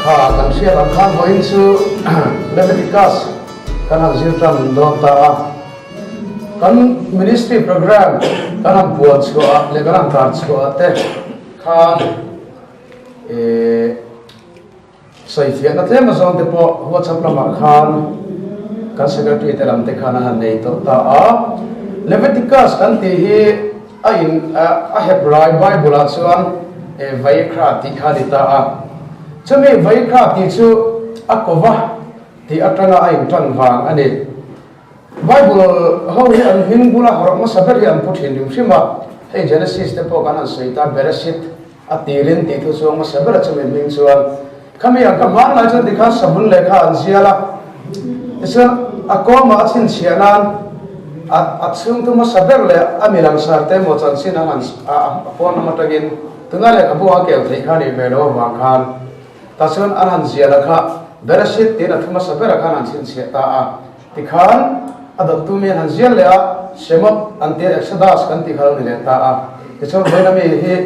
ข้ากันเชียร์ข้างหัวอินซูเลเวติกัสกันหักซิลตันโดนตากันมินิสทรีโปรแกรมกันหักบวชสกัดเลกันหักตัดสกัดเตะข้างใส่เทียนนั่นเองมาส่งเตะพอหัวชับละมาข้างกันเสกตัวเตะลำเตะข้างนั้นในตัวตาเลเวติกัสกันที่ไอ้เฮบรายไบเบิลส่วนไวคราติข้าดิตาจะมีไว้คราบที่ชื่ออักวะที่อัตราไอ้จันฟังอันนี้ไบเบิลเขาเห็นหินบุระหรอกมาสับเปลี่ยนพูดเห็นอยู่ใช่ไหมให้เจเนซิสเตปกันนั่นสุดท้ายเบรสิตอัติลินที่ทุกส่วนมาสับเปลี่ยนจะมีมิ่งส่วนขมิ้นกับมันน่าจะดิคัสบุญเลขาอันเสียละส่วนอักวะมาอัดสินเสียนั้นอัดซึ่งตัวมาสับเปลี่ยนอามีหลังสารเต็มหมดจันสินะฮันพอนามาตะกินถึงอะไรกับพวกเกี่ยวที่ข้านี่เมโลวางคันแต่ส่วนอันนั้นเสียละค่ะเบรสิตที่นั่นทุกมาสับเปลี่ยนกันนั่นสินเสียตาที่ขันอดัตตุมีนันเสียเลยเสมออันที่เอ็กซ์ดัสกันที่เขาเนี่ยตาที่ส่วนเบนมีที่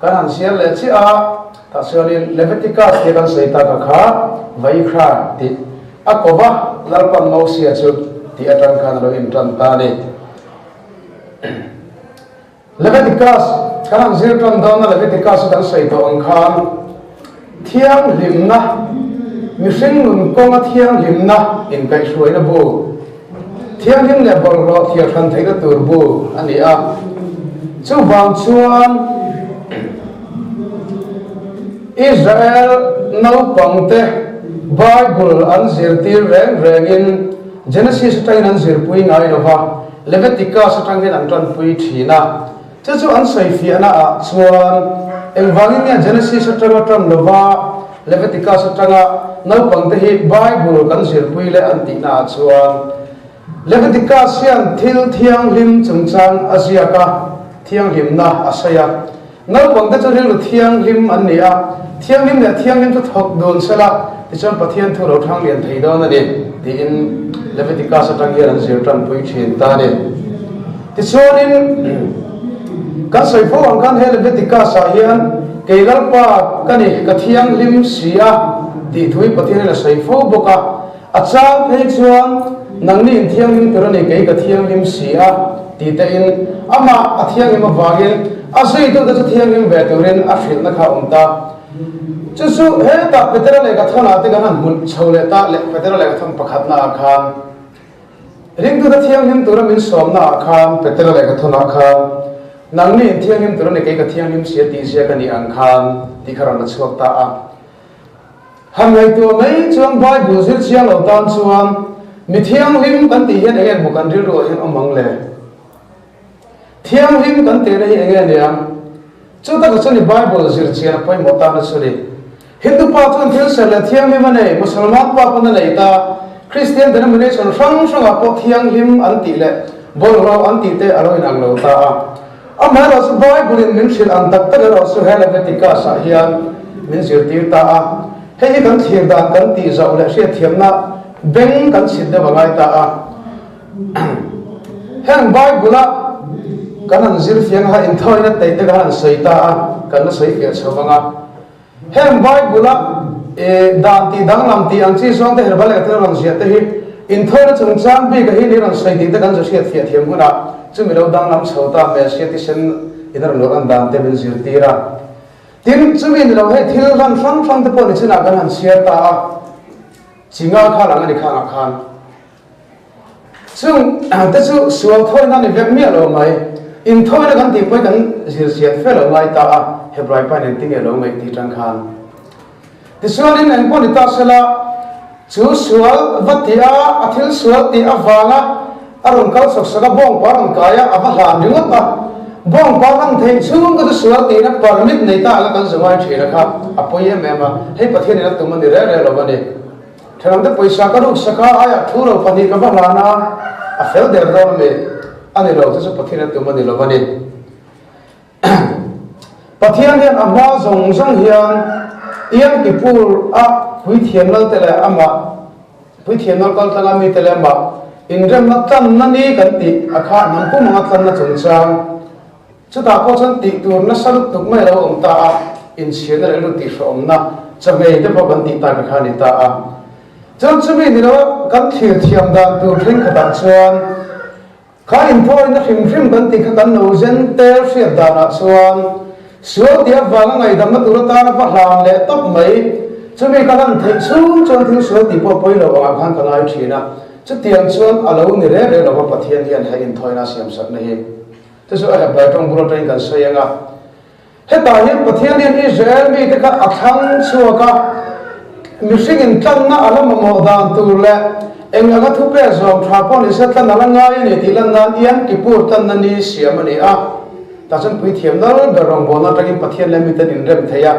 กันนั่นเสียเลยที่แต่ส่วนนี้เลเวติกัสที่กันใส่ตาค่ะไว้คราที่อักวะลาปันมาเสียจุดที่อาจารย์กันเราอินทรันตาเนี่ยเลเวติกัสกันนั่นเสียตอนตอนนั้นเลเวติกัสกันใส่ตัวอังคารเที่ยงลิมนะมิสิ่งหนุนก็มาเที่ยงลิมนะอินไก่ช่วยนะบูเที่ยงลิมเนี่ยบอลรอเที่ยงคันไทยก็ตัวบูอันนี้จู่บางส่วนอิสราเอลนับปังเตไบเบิลอันเสียตีแรงแรงอินเจเนซิสไทยนั้นเสียปุยง่ายนะวะเลเวติกัสตั้งแต่อันตรายปุยทีนะจู่อันใส่ฟีนะส่วนเอ็งวังเนี่ยเจเนซิสตั้งแต่อันลวะเลเวติกัสตั้งแต่นับปังเตฮิไบเบิลกันเสียปุยเลยอันตินาส่วนเลเวติกัสยันทิลเที่ยงลิมจงจังอาเซียกะเที่ยงลิมนะอาเซียนับปังเตจะเรียกเที่ยงลิมอันนี้เที่ยงลิมเนี่ยเที่ยงลิมจะถกโดนเสละที่จนปะเทียนทุเราทางเรียนไทยดอนนั่นเองที่อินเลเวติกัสตั้งแต่อันเสียตันปุยเชียนตาเนี่ยที่ส่วนนี้กันใส่พวกกันเฮเลเวติกัสเฮียนเกี่ยวกับกันนี่กเที่ยงลิมเสียที่ทุยปะเทียนเราใส่พวกบุกอาจารย์เพชรส่วนนังนี่เที่ยงลิมตัวนี้เกี่ยวกับเที่ยงลิมเสียที่แต่อินอามาเที่ยงลิมวากินอาศัยตัวจะเที่ยงลิมเวทุเรนอาฟิลนักข่าวตาจู่เฮตาเปเตอร์เล็กท่านาติกันหุ่นชาวเลตาเล็กเปเตอร์เล็กท่านประคัตนาคามริงตัวเที่ยงลิมตัวนั้นมินสวมนาคามเปเตอร์เล็กท่านาคามนังนี่เที่ยงลิมตัวนี้เกี่ยวกับเที่ยงลิมเสียตีเสียกันนี่อังคารที่ขรันชวกตาหันไงตัวไม่ชวนไบเบิลสิเชียงเราตามชวนมีเที่ยงลิมกันตีเห็นเองบุกันริโรเห็นอมังเลเที่ยงลิมกันตีได้เองเนี่ยจุดตั้งแต่ในไบเบิลสิเชียงไปหมดตามนั้นสุดฮินดูป้าทุนเที่ยงเสร็จเที่ยงลิมมันเนี่ยมุสลิมป้าคนนั้นเลยตาคริสเตียนแต่นั้นมันเนี่ยส่วนฟังอ่ะพอเที่ยงลิมอันตีเลยบอลเราอันตีเตะอร่อยนังเราตาอามาเราสุบายบุญมินสิลอันตักตักเราสุเฮลเวติกาสาฮิยันมินสิลตีตาเฮ้ยกันเทียดากันตีจะอุเลเสียเทียมนะเบ่งกันสิเดบางไงตาเฮงบายบุละกันนั่นสิลเฟียงหาอินทอยนั่นเตะกันใส่ตากันนั่นใส่เฟียชาวบ้านเฮงบายบุละดานตีดังลำตีอันที่สองเตะเฮร์บัลเลกเตอร์ลังเสียเตะฮิอินทอยนั่นจงจางบีกันฮินี่รังใส่ตีกันจะเสียเฟียเทียมกุนะซึ่งเราดังลำชาวตาเมสเซียที่เช่นอินทร์โลกันดานเตเป็นสิลตีระทีนี้ซึ่งเราให้ที่เราฟังแต่พอนี่ชนะกันหันเสียตาจิงอาข้าหลังนี่ข้างอาคารซึ่งแต่ซึ่งส่วนทอยนั่นนี่แบบนี้เราไม่อินทอยนั่นที่ไปกันเสียเฟลเราไม่ตาเฮบรายไปนั่นที่เราไม่ที่จังคันที่ส่วนนี้นั่นพอนี่ตาเสละจู่ส่วนวัดที่อาทิตย์ส่วนที่อาวางอารมณ์เขาสักสักบ้องปารังกายอาบหานยังไงบ้องปารังเทงซึ่งก็จะสวดตีนักปารามิดในตาแล้วกันสมัยที่นะครับอภัยแม่มาให้ประเทศนี้นักตุมันเรื่อยๆเราบันนี้ถ้าเราได้ไปสักการุสักการะทุเราปฏิกับบ้านนะอาเฟลเดอร์เราเลยอันนี้เราจะประเทศนักตุมันเราบันนี้ pathian hian ama zong zong hian iang kipur a pui thiam nal tele ama pui thiam nal kal tanga mi tele ma inrem na tan na ni kan ti akha nam pu ma tan na chung chang chuta ko chan ti tur na sarut tuk mai lo om ta a in sian na lu ti som na chamei de pa ban ti ta ka khani ta a chan chumi ni lo kan thir thiam dan tur thing khata chuan kha in phoi na hrim hrim ban ti kha kan no zen te fiat da na chuan sual dia wanga ngai dam na tur ta na pa hlan le top mai chumi ka kan thei chu chuan thil sual ti po poi lo wa khan ka lai thina chu tiang chuan alo ni re re lo pathian hian hai in thoina siam sak na hi te so a ba tong buro train kan sayanga he ta hian pathian hian Israel mi te ka athang chuaka mishing in tlang na alam mo dan tur le eng aga thu pe zom tha pon ni sa tlan ala ngai ni ti lan nan ian ki pur tan na ni siam ani a ta chan pui thiam dal ga rong bo na takin pathian le mi tan in rem theya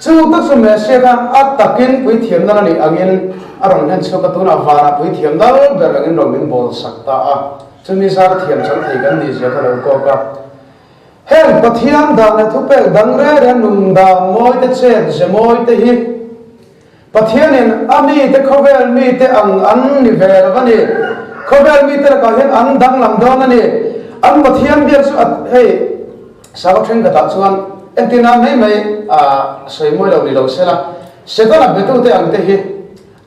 chu ta chu me se ka atakin pui thiam na ni angin arong han chu ka tu na vara pui thiam dal ga rangin rong min bol sakta a chu mi sa thiam chang thei kan ni je ka lo ko ka hen pathian da na thu pe dang re re nung da moi te chen je moi te hi pathian in ami te khovel mi te ang an ni ver va ni khovel mi te ka hen an dang lam do na ni an pathian biar chu hey sa ka theng ka ta chuan entina mai mai a soi moi lo ni lo se la se ka la betu te ang te hi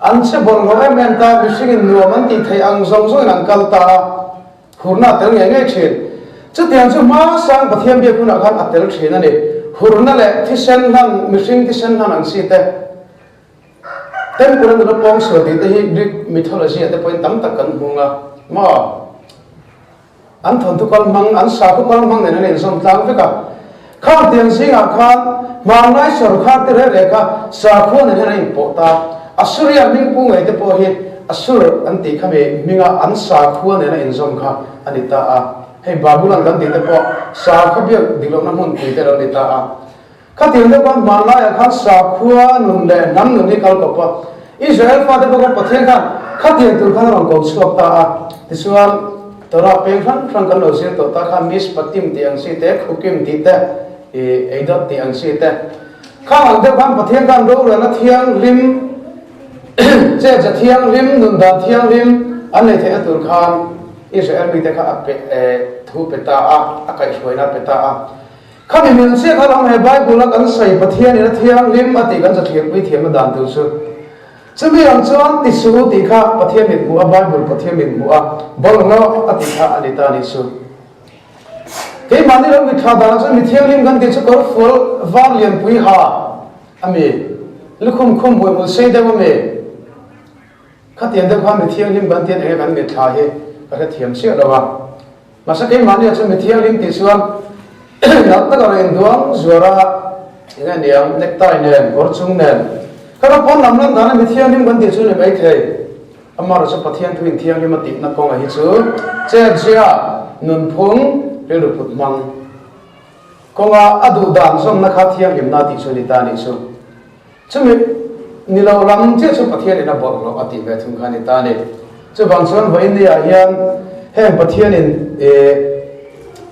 an se bol ho men ta bi sing nu man ti thei ang zong zong ang kal ta khurna tel nge nge chin chu tiang chu ma sang pathian bi ku na khan atel thina ni hurna le thi sen han mi sing thi sen han ang si te tem kuran do pong so ti te hi Greek mythology ate point tam tak kan hunga ma an thon tu kal mang an sa tu kal mang ne ne som tlang fe ka kha tiang sing a khan ma nai sor kha te re ka sa kho ne ne po ta Assyria ming pu ngai te po hi Assur an ti khame minga an sa kho ne in som kha anita a hei Babylon kan ti te po sa kho bi dilom na mun ti te ro ni ta a kha ti ne kon ma la ya kha sa kho nun le nam nun ni kal ko pa Israel fa te po ka pathian khan kha ti tu khan rong ko skop ta a ti sual tora peng khan khan kan lo se to ta kha mis patim ti ang si te khukim ti te e dot ti ang si te kha ang te khan pathian khan ro ra na thiang lim che cha thiang lim nun da thiang lim an nei the tur khan Israel mi te kha pe thu pe ta a kai hoi na pe ta a kha mi min se kha lam he Bible kan sai pathian ni thiang lim ati kan cha thiang pi thiam dan tu su chumi ang chuan ti su ti kha pathian mi bu a Bible pathian mi bu a bol no ati kha ani ta ni su ke mani ro mi tha da chu mi thiang lim kan ti chu kor full van lian pui ha ami lukhum khum bu mu sei da me kha tian da kha mi thiang lim kan tian e kan mi tha he ka thiam sia lo wa ma sa ke mani chu mi thiang lim ti suan nak ta ka ren duang zuara ina niam nektai ne gor chung ne ka pon lam lan da na mi thiang lim kan ti chu ne mai thei amar chu pathian thuin thiang lim ti na ko hi chu che jia nun phung le lu put mang ko nga adu dan som na kha thiang lim na ti chu ni ta ni chu chumi ni lo lam che chu pathian ina bol lo ati ve thum kha ni ta ni chu bang chuan voi ni a hian hem pathian in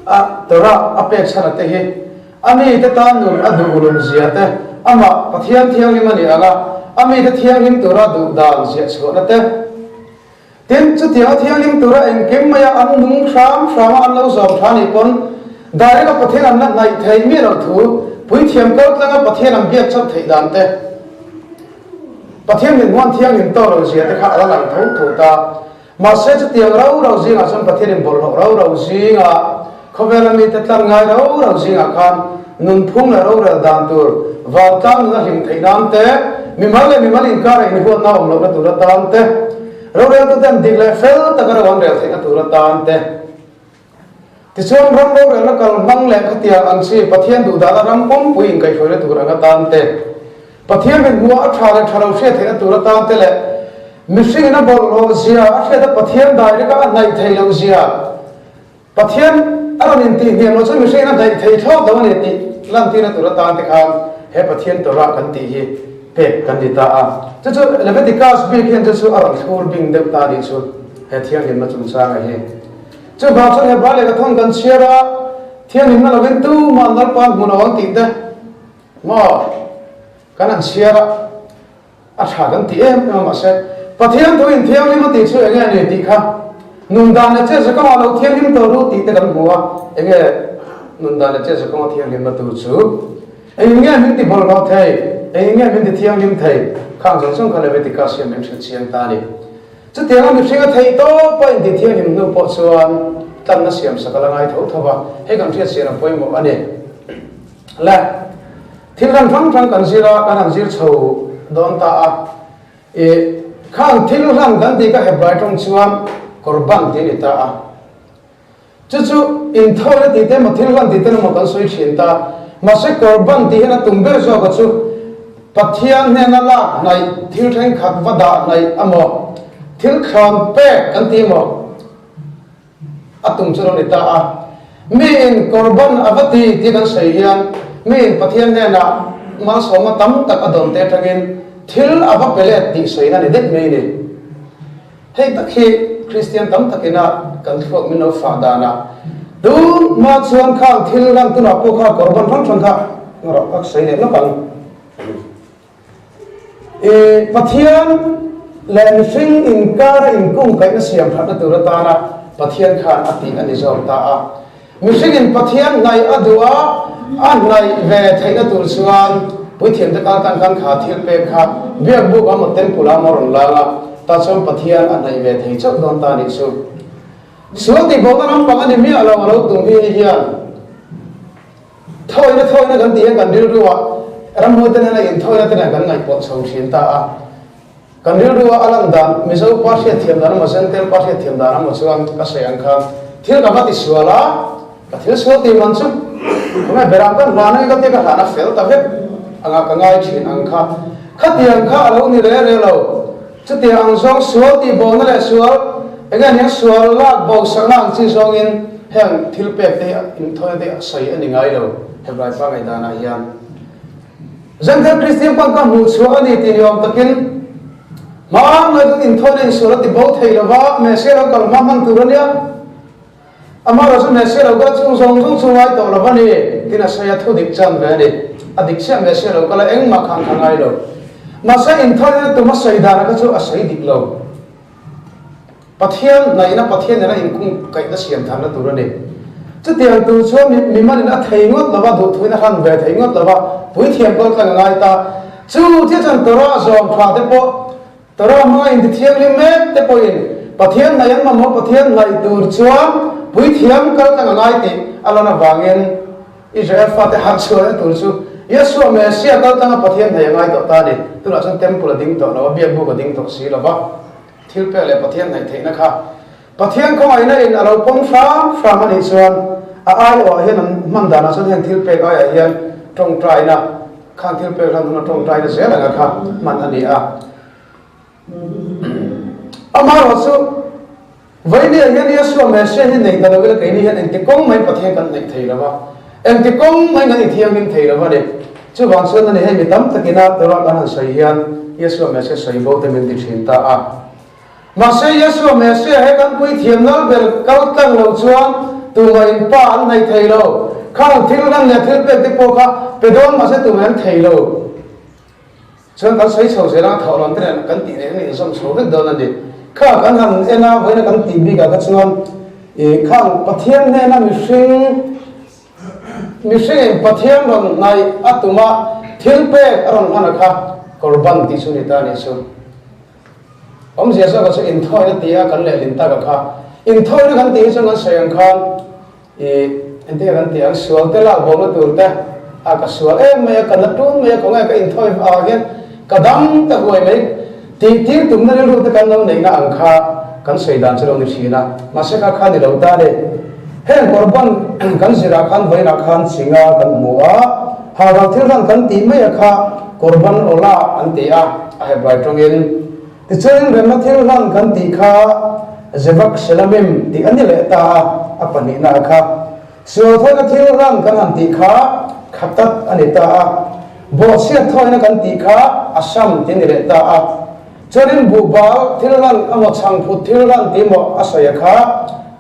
a tora apek chana te hi ami te tan nun adu ulum zia te ama pathian thiang lim ani ala ami te thiang lim tora du dal zia chu na te tin chu thiang lim tora en kem maya an nung sham an lo zom thani pon dai ka pathian an na nai thei mi ro thu pui thiam ko tlanga pathian am biak chap thei dan te pathian min wan thiang lim to ro zia te kha ala lang thau thu ta ma se chu tiang rau zinga sam pathian in bol rau zinga khobela mi te tlang ngai rau zinga khan nun phung la rau dan tur wa tang na him thei dan te mi mal in ka in ho na om lo na tur dan te rau tu dan dik le fel ta ka wan rel thei na tur dan te ti chon ram rau na kal mang le khatia ang si pathian du da ram pom puin kai hoi le tur nga dan te pathian min mua a thara tharo se thei na tur dan te le mishing na bol lo zia a the da pathian dai ka nai thei lo zia pathian aron in ti hian lo chu mishing na dai thei tho da ni ti lan ti na tur ta te khan he pathian to ra kan ti hi pe kan di ta a chu chu Leviticus bi hian chu aron thur bing de ta ni chu he thiang hin ma chung sang a hi chu ba chu he ba le ka thong kan siara thiang lim na lovin tu man dal pan mun awang ti te mo kan an siara a tha kan ti ma se pathian tu in thiang lim ti chu enge ne ti kha nun dan na che sa ka lo thiang lim to ru ti te kan muwa enge nun dan na che sa ka thiang lim tu chu enge min ti bol lo thai enge min ti thiang lim thai khang jong song kha le ti ka siam em chiang ta ni chu tiang lim singa thai to pa in ti thiang lim no po chuan tan na siam sa ka la ngai tho thawa he kan thia sian poi mo ane la thil ran phang phang kan sira kan ang sir chho don ta a e khang thil ran kan ti ka he bai tong chuan korban ti ni ta a chu in thole ti te ma thil ran ti te ma kan soi thin ta ma se korban ti hena tumber zo ka chu pathian ne na la nai thil theng khat wa da nai amo thil khan pe kan ti mo atum churo ni ta a min korban avati ti kan sei hian min pathian ne na ma so ma tam tak adon te thangin thil ava pele ti sei na ni det me ni hei takhi Christian tam takina kan thok min no fa da na du ma chuan khang thil ran tu na po kha korban phang thang kha ngora ak sei ne no kan e pathian len fing in kar in kung kai na siam phat na tu ra ta na pathian khan ati ani zom ta a mishing in pathian nai adua an nai ve thaina tur chuan pui thiam ta kan kan kha thil pe kha biak bu ba mo ten pula mo ron la la ta chom pathian an nai ve thei chok don ta ni chu suati bo na ram pang ani mi alo alo tung hi hian thoi na kan ti kan dil ruwa ram mo ten na in thoi na ten kan ngai po chho thin ta a kan dil ruwa alang dan miso pa se thiam dan ma sen tel pa se thiam dan mo chuan ka se ang kha thil ka ba ti suala ka thil suati man chu ma beram kan la na ka te ka na fel ta ve anga ka ngai thin ang kha khatiang kha alo ni re lo chu ti ang song suati bo na le sual ega ni sual la bo sang chi song in heng thil pe te in thoi de sai ani ngai lo he bai pa ngai da na hian zan the Christian pa ka mu chu ani ti yom takin ma ngai tu in thoi de sual ti bo thei lo ba me se lo kal ma man tu ria ama ra su me se lo ga chung song wai to lo ba ni tina saya thu dik chan ve ni adik se me se lo kala eng ma khang ngai lo ma sa in thoi de tu ma sai da na ka chu a sai dik lo pathian nai na pathian na in kung kai da siam tham na tu ra ni chu tiang tu chu mi man na thei ngot la ba du thui na han ve thei ngot la ba pui thiam ko ka ngai ta chu ti chan to ra zom phra te po to ra ma in ti thiam lim me te po in pathian nai an ma mo pathian nai tur chuan pui thiam ka ngai ti alona wangin Israel fa te har chu na tur chu Yesu me sia ka ta pathian nai ngai to ta ni tu la chan temple ding to la biak bu ko ding to si la ba thil pe le pathian nai thei na kha pathian ko ai na in alo pong fra man hi chuan a ai o hian man da na chuan hen thil pe ai hian tong trai na khang thil pe ran na tong trai na se la kha man ani a ama ro chu vai ni hian Yesu me se hin nei da lo ke ni hian en ti kong mai pathian kan nei thei la ba en ti kong mai ngai thiam nim thei la ba de chu wang chuan ni he mi tam takina tora kan han sai hian Yesu me se sai bo te men di thin ta a mà sẽ Yesu mà sẽ hay căn quý thiềm nó về cao tăng lâu chuang từ ngày pa anh này thầy lâu không thiếu năng nhà thiếu về tiếp bộ khác về đó mà sẽ từ ngày thầy lâu cho nên cái sấy sầu sẽ đang thảo luận thế này cái tỷ lệ này xong số rất đơn là gì khác cái hàng em nào với cái tỷ bi cả cái chuang khác bắt thiên này là mình sinh bắt thiên bằng này at tụi mà thiếu về ở trong hàng khác korban tí số này ta này số ông sẽ sao có in thoi nó tia cần lệ linh ta cả kha in thoi nó cần tia cho nó sành khan in tia cần tia sual te la bom nó tur te à cả sual em mày cần nó trốn mày có nghe cái in thoi à cái cả đâm ta huề mấy tí tụm nó lưu te cần nó này na ang kha cần sấy đàn cho nó xí na mà sẽ kha đi đâu ta đây hen korban cần sấy ra khan vậy na khan singa cần mua hà vào thiếu rằng cần tí mấy kha korban ola anh tia ai bài trong in thì trên về mặt thiếu rằng cần tì kha zebak selamim thì anh lệ ta apani na kha sửa thôi nó thiếu rằng cần hành tì kha khatat anh ta bộ xe thôi nó cần tì kha asam thì lệ ta cho nên bộ báo thiếu rằng ông chàng phụ thiếu rằng thì một asaya kha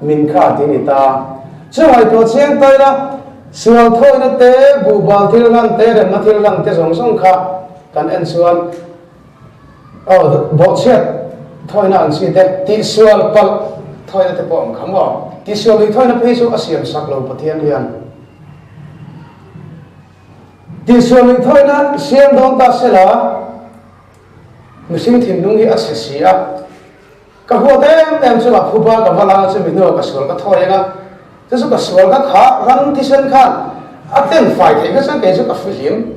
min kha thì ta chứ hỏi tổ chiến tới đó sual thôi na te bu bal thil lan te ren ma thil lan te song song kha kan en sual bo chet thôi na an si te ti sual pal thôi na te pom kham wa ti sual li thôi na pe su asiam sak lo pathian hian ti sual li thôi na siam dong ta se la missing thim dung hi asesia ka ho tem chu la phuba ka wala chu mi no ka sual ka thôi nga thế số cái số các khá răng thì sen khan à tiền phải thì cái số cái số cái phi hiểm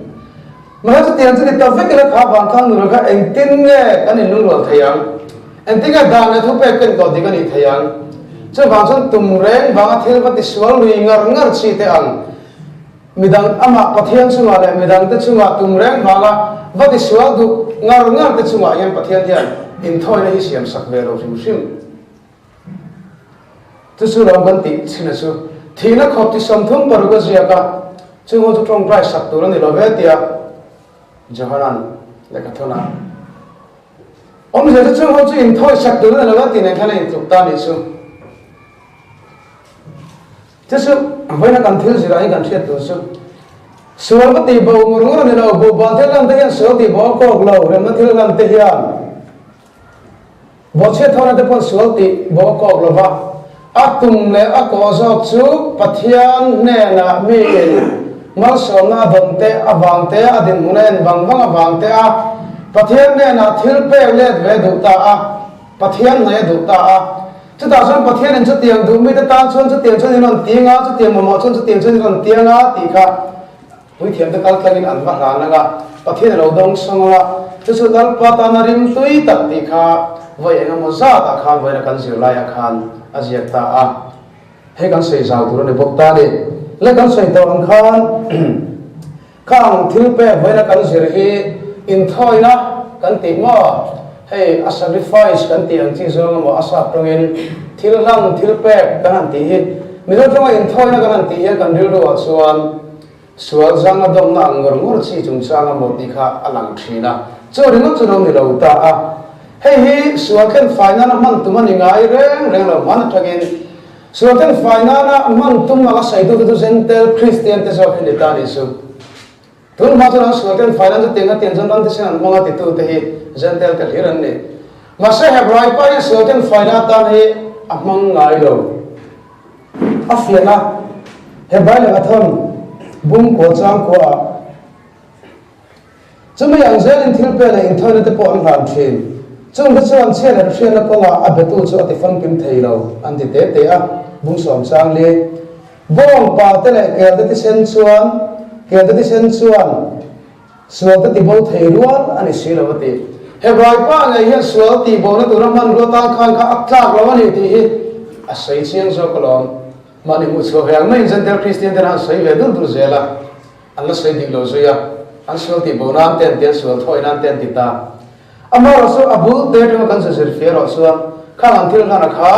mà hết tiền cho cái tao biết cái khá bằng thang rồi các anh tin nghe cái này luôn rồi thầy anh tin cái đàn này thu về cái còn thì cái này thầy chứ bằng chân tụm rèn bằng thiên vật thì số lui ngar ngar chi thế anh mình đang ama pathian chung lại mình đang tới chung lại tụm rèn bằng vật thì số du ngar ngar tới chung lại em pathian thì in thôi này hiểm sắc về rồi sim tu su lam kan ti china su thina khop ti som thum par ga zia ka chungo chu trong price sak tu ni lo ve tia jahanan le ka thona om je chu ho chu in thoi sak tu ni lo ve ti ne khana in tuk ta ni su tu su vai na kan thil zira hi kan thiat tu su sual ba ti bo ngur ngur ni lo bo ba thil lam te hian so ti bo ko lo re ma thil lam te hian bo che thona te pon sual ti bo ko lo ba atum le ako zok chu pathian ne na mi mal so na don te awang te adin munen bang bang awang te a pathian ne na thil pe le ve du ta a pathian ne du ta a chu ta san pathian en chu tiang du mi ta tan chon chu tiang chon non tianga chu tiang mo chon chu tiang chon non tianga ti kha ui thiam ta kal tlangin an va hlan nga pathian lo dong songa chu dal patana rim tui tak ti kha voi enga mo za ta kha voi na kan zir lai a khan aziak ta a he kan sei zau tur ne bok ta ni le kan sei to ang khan khang thil pe voi na kan zir hi in thoi na kan ti mo hey a sacrifice kan ti ang chi zo mo asa prongin thil lang thil pe kan ti hi mi ro tong in thoi na kan ti hi kan ril ro chuan sual zang adom na angor ngur chi chung chang mo ti kha alang thina chu ring chu ro ni lo ta a hey hi suaken final man tumani ngai reng lo man thagin suaken final man tum ma sai tu gentle christian te so khili ta ni su tun ma chana suaken final te tenga ten jan ran te san ma ti tu te hi gentle ka hiran ni ma se have right pa suaken final ta ni amang ngai lo afiana he ba la thon bum ko chang ko a chumi yang zen thil pe la in thoina te po an ran thin chung cái chuan chen an hrian a konga a betu chu ati fan kim thei lo an ti te te a bung som sang le bong pa te le kel te sen chuan sual te ti bo thei ruan ani si lo ti he bai pa ngai hian sual ti bo na tur man ro ta khan kha ak tlak lo ani ti hi a sei chiang zo kolom mani mu chu hang mai gentle christian te han sei ve dur dur zela an la sei ding lo zo ya an sual ti bo na ten sual thoi na ten ti ta amar so abu te to kan se fer so khang an thil khana kha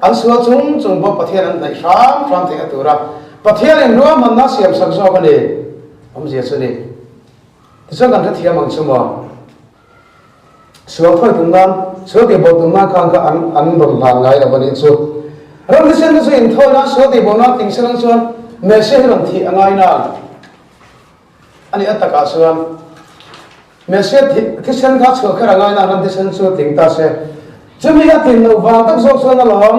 an so chung bo pathian an nai ram te atura pathian en ro man na siam sak so ka ni om je chu ni so kan ta thiam ang chumo so thoi tung nan so ti bo tung na khang ka an rom la ngai la bani chu ram ni sen so in thoi na so ti bo na ting sang chuan me se ram thi angai na ani ataka chuan message thi sen kha chho khara ngai na ran thi sen chu ting ta se chumi ya tin no wa tak so so na lom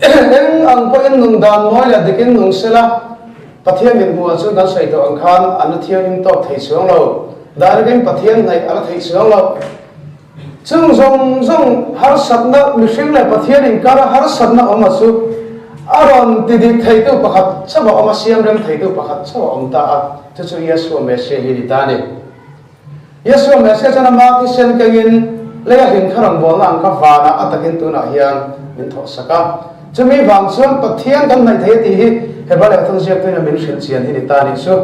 eng ang ko en nung dan moi la dikin nung sela pathian min mu chu kan sai to ang khan an thian in to thei chuang lo dargen pathian nai ala thei chuang lo chung zong har satna mishing la pathian in kara har satna oma chu aron ti dik thei tu pakhat chaba oma siam rem thei tu pakhat chaba om ta a chu chu yesu message hi ta ni yesu message na ma ki sen kengin le hin kharang bol ang ka vana atakin tu na hian min tho saka chumi wang chuan pathian kan nai thei ti hi he bale thong siak tu na min shin chian hi ta ni su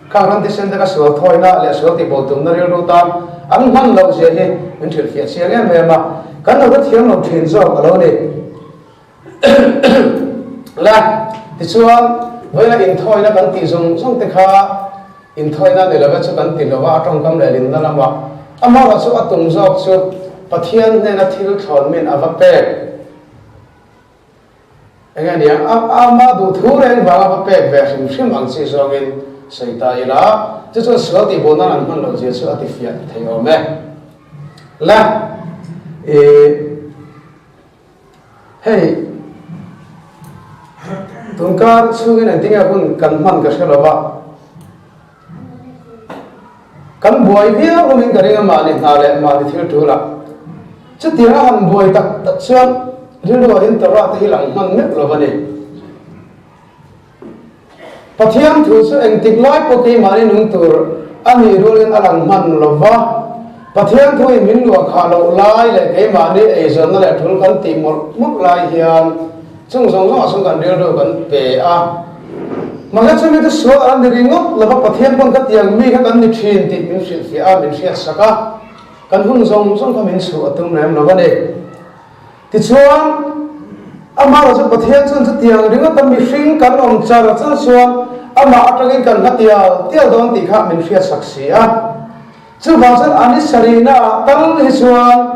khang ran ti sen da ka so thoina le so ti bol tum na ril ru tam an man lo je hi min thil fiat siang em me ma kan lo thiam lo thin zo ka lo ni la ti chuan voila in thoina kan ti zong te kha in thoina ne lawa chu kan ti lawa atong kam le lin na lama ama wa chu atung jok chu pathian ne na thil thon min ava pe anh em nhỉ mà đủ thu lên và cái bè bè sim sim bằng chỉ số in xây tay là chứ cho sửa thì bốn năm hơn lâu giờ sửa thì phiền thấy không mẹ là hey tuần ca suy nghĩ này tiếng Anh cần man cái sao vậy cần buổi biết của mình cái này mà nên nào lại mà đi thiếu thứ là chứ tiếng Anh buổi tập tập xuyên riêng đồ hiện tại thì lằng man nhất là vấn đề phát hiện thứ sự anh tích lũy của cái mà nên nung tur anh hiểu lên lằng man là va phát hiện thứ mình nuôi khá lâu lại lại cái mà nên ấy giờ nó lại thứ cần tìm một mức lại hiện chúng nó cần riêng đồ cần bể mà cái chuyện này số anh đi ngốc là bắt hiện con cái tiền mi cái cần đi truyền thì mình sẽ mình sẽ saka cần hung giống cái mình số tung này là vấn đề thì chuan ama là bắt hiện chuan cái tiền riêng cái mình sinh cần ông cha là chuan ama ở cái cần cái tiền đó thì khác mình sẽ saksi chứ vào chân anh ấy sarina tăng đi chuan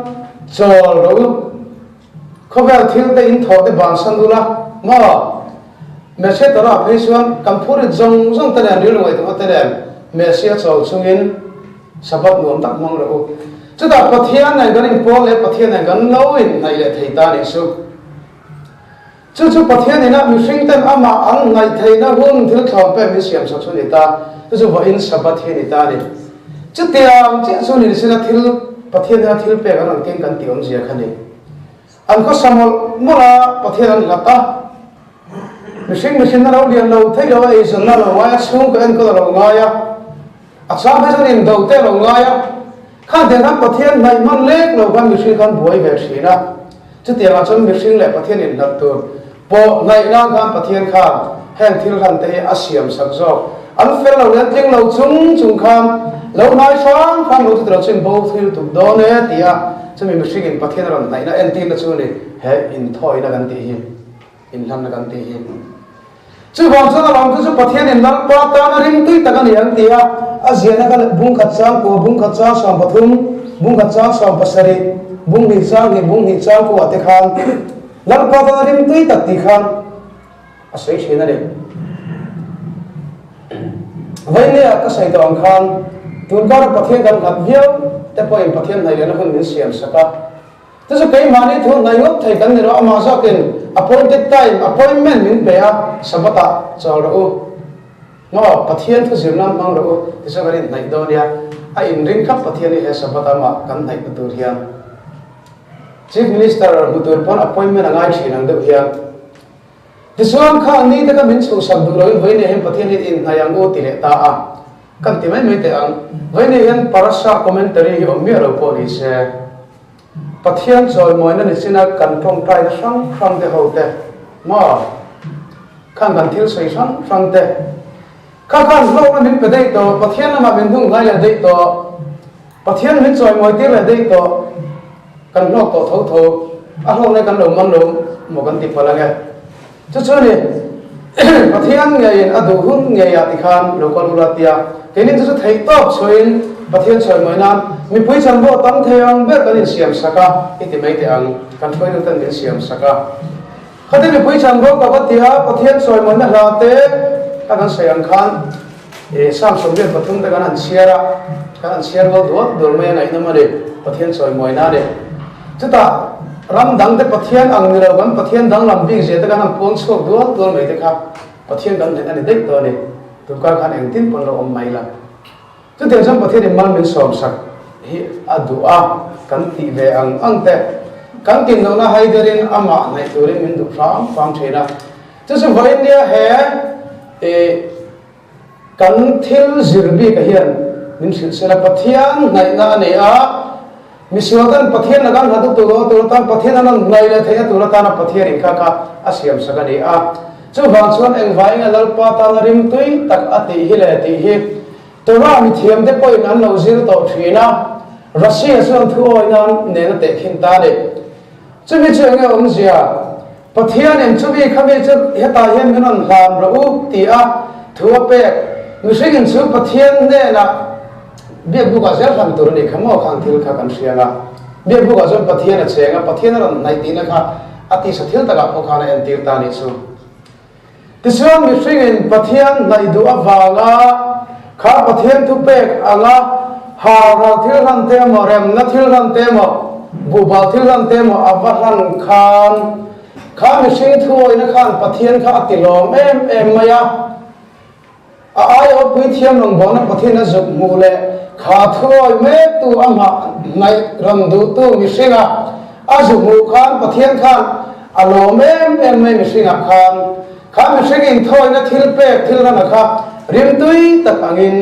cho rồi không phải thiếu cái in thọ cái bản thân luôn mà mẹ sẽ tao là bây giờ cầm phút giống tên này đi luôn vậy tên này mẹ sẽ cho chúng in sabat nuông tắc mong rồi chứ ta phát hiện này cái này bỏ lệ phát hiện này cái lâu in này là thầy ta đi su chứ phát hiện này là mình sinh tên ama ăn này thầy nó hôn thiếu thọ về mình xem sao chúng ta chứ vậy in sabat hiện ta đi chứ tiền chứ số này sẽ là thiếu phát hiện là thiếu về cái năng kinh cần tiền gì cái này anh có sao mà là phát hiện là ta mình nó đâu liền đâu thấy đâu ấy giờ nó là ngoài xuống cái anh có là ngoài sao bây giờ nhìn đầu tiên là ngoài khán tiền thằng phát hiện này man lek đâu quan mình con buổi về xí na chứ tiền là cho mình lại phát hiện nhìn đặt từ bộ này đang gan phát hiện khan hẹn thiếu khăn thế asiam sắc rõ anh phải lâu lên tiếng lâu chung khan lâu nói sáng khan lâu từ đầu trên bầu thiếu tụt đó nè tia cho mình nhìn phát hiện là này nó anh tin là chỗ này hệ in thôi là gần tí in làm là gần tí chứ còn sao làm cái phát hiện nên nó qua ta nó ring tuy ta cái này tia asia nó cái bung khát sang sang bathum bung khát sang pasari bung hit sang của ate khan nó qua ta ring tuy ta ti khan asai chhe na le vậy nè cái sai tao khan tuần qua phát hiện gần gặp hiếu te point phát hiện này là nó không đến xiêm saka thế rồi cái mà này thôi này ngốc thầy cần đó mà sao cái appointed time appointment mình bé sabata cho rồi nó phát hiện thứ gì năm mang rồi thì sao cái này đó nha ai in ring cấp phát hiện này sabata mà cần này cái hiện chief minister một tuần pon appointment là ngay chỉ năng được hiện thì số anh khang này cái mình số sắp được rồi với này phát hiện in này ang ô tỷ lệ ta cần tìm mấy thế anh với này hiện parasha commentary hiểu miếng rồi police phát hiện rồi mọi người xin cần phong trai sang thế hậu thế mà khang cần thiếu sấy sang thế khang lâu mình phải đây to phát hiện mà mình không ngay là đây to phát hiện mình rồi mọi thứ là đây to cần nó to thấu hôm nay cần đầu măng đầu một cần tiếp vào nghe cho này phát hiện ngày đủ hung ngày thì khang đầu con lula tia cái này tôi thấy tốt rồi phát hiện rồi mọi năm mình bây giờ vô tâm thế anh biết cái gì xiêm saka ít thì mấy thế anh cần phải được tên xiêm saka khi mình bây giờ vô các bạn phát hiện rồi mọi năm là thế các anh sẽ ăn khan sang sống việc phát thung để các anh share vào đồ mấy ngày nữa mà để phát hiện rồi mọi năm để chúng ta ram đăng để phát hiện anh người đâu phát hiện đăng làm việc gì để các anh cuốn sổ đồ mấy thế khác phát hiện đăng để anh đấy đó này tôi coi khán anh tin phần lâu mai là chứ tiền trong phát hiện mình sòng sạch hi adua kan ti ve ang te kan tin no na hai derin ama nei turin min du fam thena chu so vai nia he kan thil zirbi ka hian min silsila pathian nai na ne mi suadan pathian na gan hadu tu tan pathian na nai le thaya tu ta na pathian ka asiam sagani chu wang chuan eng vai nga lalpa ta na rim tui tak ati hi le ti hi tora mi thiam de poi nan lo zir to thina Russia so thu oi nan ne na te khin ta de chu mi chu nga om zia pathian em chu bi khame chu heta hian nan lam ro u ti thu pe mi sigin chu pathian ne na bia bu ka zel tham tur ni khamo khang thil kha kan sianga bia bu ka zo pathian a chenga pathian ran nai ti na kha ati sa thil taka pokhana en tir ta ni chu tichuan mi hringin pathian nai du awanga kha pathian thu pek anga hara thil han te mo rem na thil han te mo bu ba thil han te mo avahan khan kha mi hring thu ina khan pathian kha atilom em maya ai o pui thiam long bona pathian a zuk mu le kha thoi me tu ama nai ram du tu mi hringa a zuk mu khan pathian khan alom em me mi hringa khan kha mi hringin thoi na thil pek thil ran kha rim tui tak angin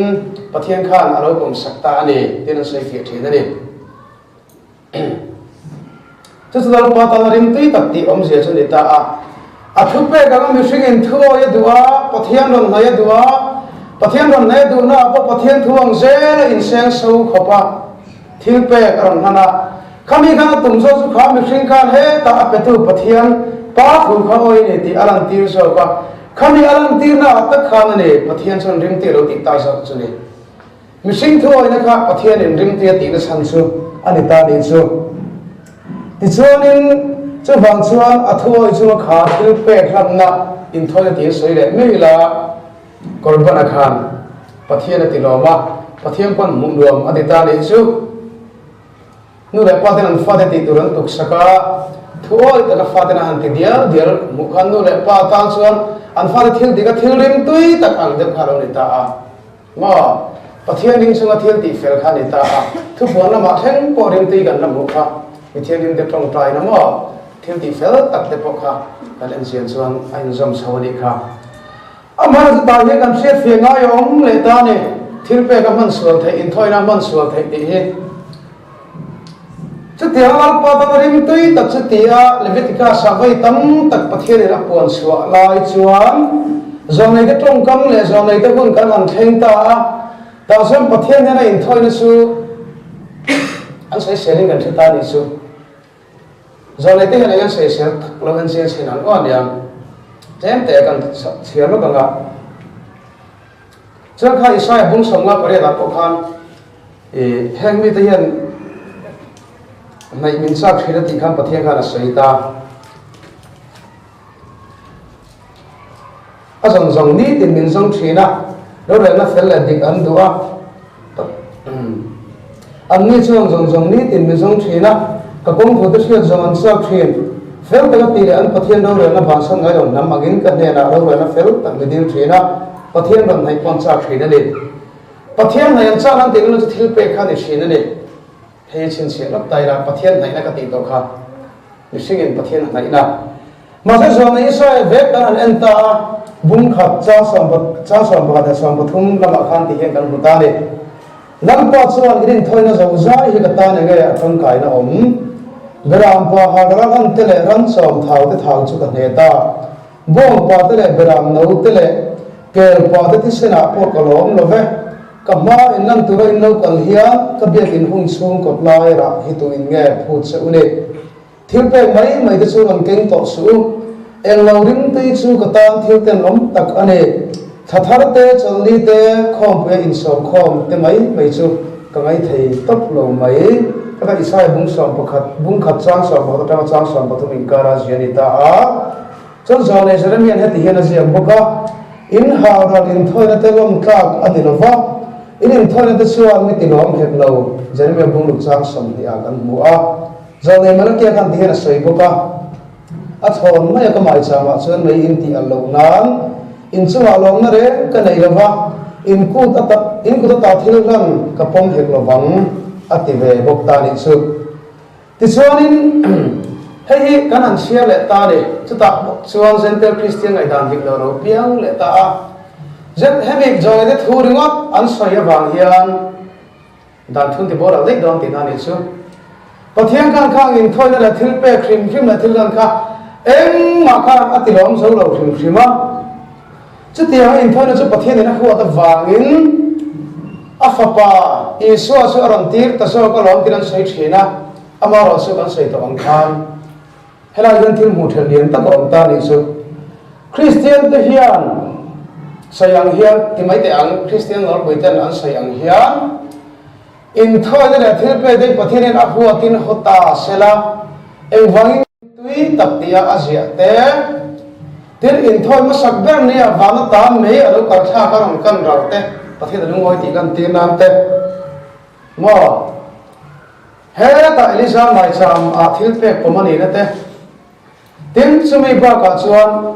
pathian khan alo kom sakta ani tin sei fi thina ni chu dal pa ta rim tui tak ti om je chu ni ta a thu pek ang mi hringin thoi duwa pathian ron na duwa pathian ron na du na pa pathian thuang zel in seng so khopa thil pek ron hana khami khana tum so chu kha mi hring khan he ta apetu pathian pa khu kha oi ni ti alan tir so ka khami alan tir na ta khan ne pathian chon rim ti ro ti ta sa chu ni mi hring thu oi na kha pathian in rim ti ti na san chu ani ta ni chu ti chuanin chu bang chuan a thu oi chu kha thil pek hlam na in thoi ti soi le me la korban khan pathian ati loma pathian kon mum luam ati ta ni chu nu le paten an fate ti turan tuk saka thuoi ta ka fate na han ti dia mukhan nu le pa ta chuan an fate thil diga thil rim tui tak ang de khalo ni ta ma pathian ning sunga thil ti fel kha ni ta thu pon na ma theng po rim ti gan na mukha pathian ning de tong tai na ma thil ti fel tak de pokha kan en sian chuan ain zom sawani kha amar ba ye kan se fe nga yong le ta ne thil pe ka man sual thai in thoi na man sual thai ti he chutia al pa ta rim tui tak chutia levitika sa vai tam tak pathian ira pon suwa lai chuan zong nei te tong kam le zong nei te hun kan an theng ta ta sem pathian ne na in thoi na su an sai selling kan thita ni su zong nei te han an sai sel lo han sai sin an on yang tem te kan thiam lo kanga cha kha isai bung som nga pare da pokhan heng mi te hian nai min sak thira ti khan pathian kha na saita a zong ni tin min zong thina lo re na fel la dik an duwa an ni chuang zong ni tin min zong thina ka kong khu te thia zong an sak thin fel ta ti an pathian do re na ba sang ngai dong nam agin ka ne na ro re na fel ta mi dil thina pathian ram nai pon sak thina ni pathian nai an cha lan te no thil pe kha ni thina ni he chin sia lap tai ra pathian nai na ka ti to kha ni singin pathian nai na ma sa zo nei sai ve kan an enta bung khat cha som ba da som pathum lama khan ti he kan huta ni lam pa chuan irin thoina zo zai hi ka ta ne ge athang kai na om beram pa ha ra kan te le ran som thau te thau chu ka ne ta bom pa te le beram no te le kel pa te ti sena po ko lom lo ve ka ma in nan tu ro in no kal hia ka biak in hung chung ko lai ra hi tu in nge phut se uni thil pe mai te chu an keng to su eng lo ring te chu ka tan thil ten lom tak ane thar te challi te khom pe in som khom te mai chu ka ngai thei top lo mai ka isai bung khat chang som ba ta chang som ba tu min kara jianita a chon zone jeremian heti hian a ziam boka in hawran in thoina te lom tlak ani lova in thoina te chuan mi tilom het lo jeremian bung lu chang som ti a kan mu a zone mana ke kan ti hian a soi boka a thon mai ka mai chama chuan mai in ti al lo nan in chu along na re ka nei lova in ku ta thil ran ka pom het lo wang ati ve bok ta ni chu ti chuanin hei kan an sia le ta le chu ta chuan center christian ngai dan dik lo ro piang le ta a jet hemi joy de thu ringot an soya wang hian dan thun ti bora lek don ti na ni chu pathian kan khang in thoi na la thil pe khrim la thil kan kha eng ma kha ati lom zo lo khrim chu ti ha in thoi na chu pathian na khu ta wangin afapa isu asu aron tir ta so ko lom tiran sei thina amaro su kan sei to ang khan hela gan thil mu thel lian ta kom ta ni su christian te hian sayang hian ti mai te ang christian lor boiten an sayang hian in thoi na thil pe de pathian a huatin hota sela eng wangin tui tập tia Asia te tin in thôi mà sắc bên này và nó tám mấy ở đâu cả cha các ông căn rồi te bắt hiện là ngồi thì căn tiền nam te mà hết tại lý do mai chăm thiếu phép của mình này te tin chúng mình ba cả chuan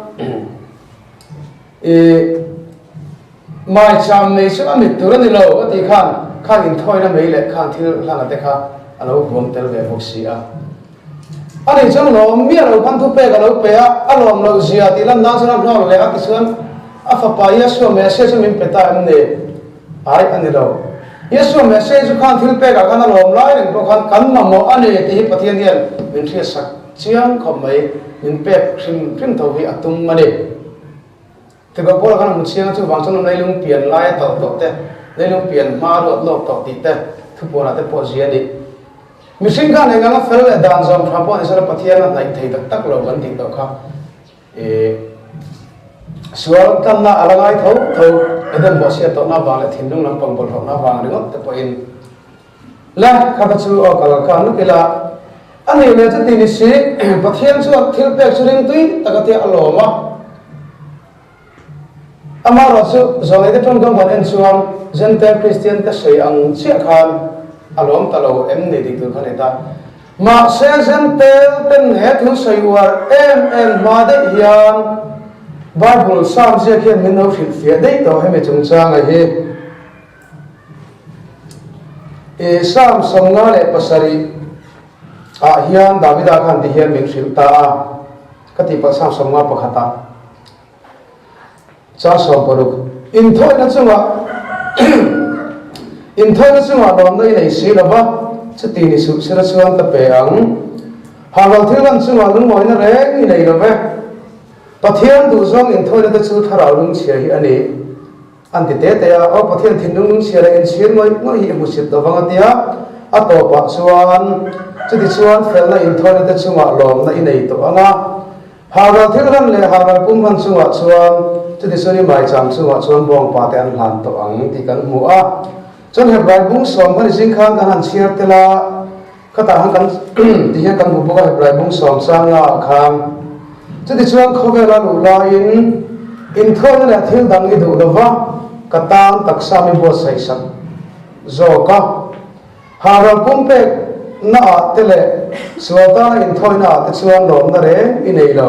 mai chăm này sẽ ăn được này lâu thì khăn in thôi nó mấy lệ khăn thiếu là te khăn anh lâu vốn tel về phục sĩ anh ấy chẳng lo miếng lâu khăn thu pe cả lâu pe anh lo lâu gì thì làm nào cho làm nào lệ cái xuân phải phải Yesu message mình phải ta này ai anh ấy đâu Yesu message khăn thiếu pe cả khăn lo lại nên có khăn cắn mà mò anh ấy thì bắt thiên nhiên mình sẽ sắc chiang không mấy mình pe phim thầu vi atum mà đi thì có bao lần mình chiang chú vàng trong này lung biển lại tàu te này lung biển mà rồi lộc tàu tít te thu bao là te bao gì đi mình sinh ra này ngang phèo là đàn dòng pháp bọn này sẽ bắt thiên là này thấy tắc lâu vẫn tin đâu không sual kan na alangai thâu eden bo sia to na bang le thin dung lam pang bol thau na bang ringot te po in la kha chu o kal kan nu kila ani le cha ti ni si pathian chu thil pek chu ring tui takati aloma amaro chu zongai te thon kam ban en chuam gentile christian te sei ang chia khan alom talo em ne dik tu khane ta ma se gentile ten he thu sei war em ma de hiam Bible Psalm sẽ khiến mình nói phía đấy đó hay mình chúng ta ngày he Psalm song nga le pasari hian David khan ti hian mình phil ta kati pa Psalm song nga pakhata cha som poruk in thoi na chunga lom nei nei si lova chati ni su sira chuan ta pe ang hawal thilan chunga lung moi na re ni nei love pathian du zong in thoi na chu tharau lung chia hi ani anti te te a o pathian thin lung chia la in chhin moi hi mu sit do wanga tia a to pa chuan chuti chuan fel na in thoi na chunga lom na inei to anga hawal thilan le hawal pum han chunga chuan chuti soni mai cham chunga chuan bong pa te an hlan to ang ti kan mu a chon hebrai bung som kan sing khan kan han chiar tela kata han kan ti hian kan mu boka hebrai bung som sang nga kham chuti chuan khowela lu la in thon la thil dang i du lova katang taksa mi bo sai sak zo ka hara pumpe na tele suata in thoi na te chuan lom na re inei lo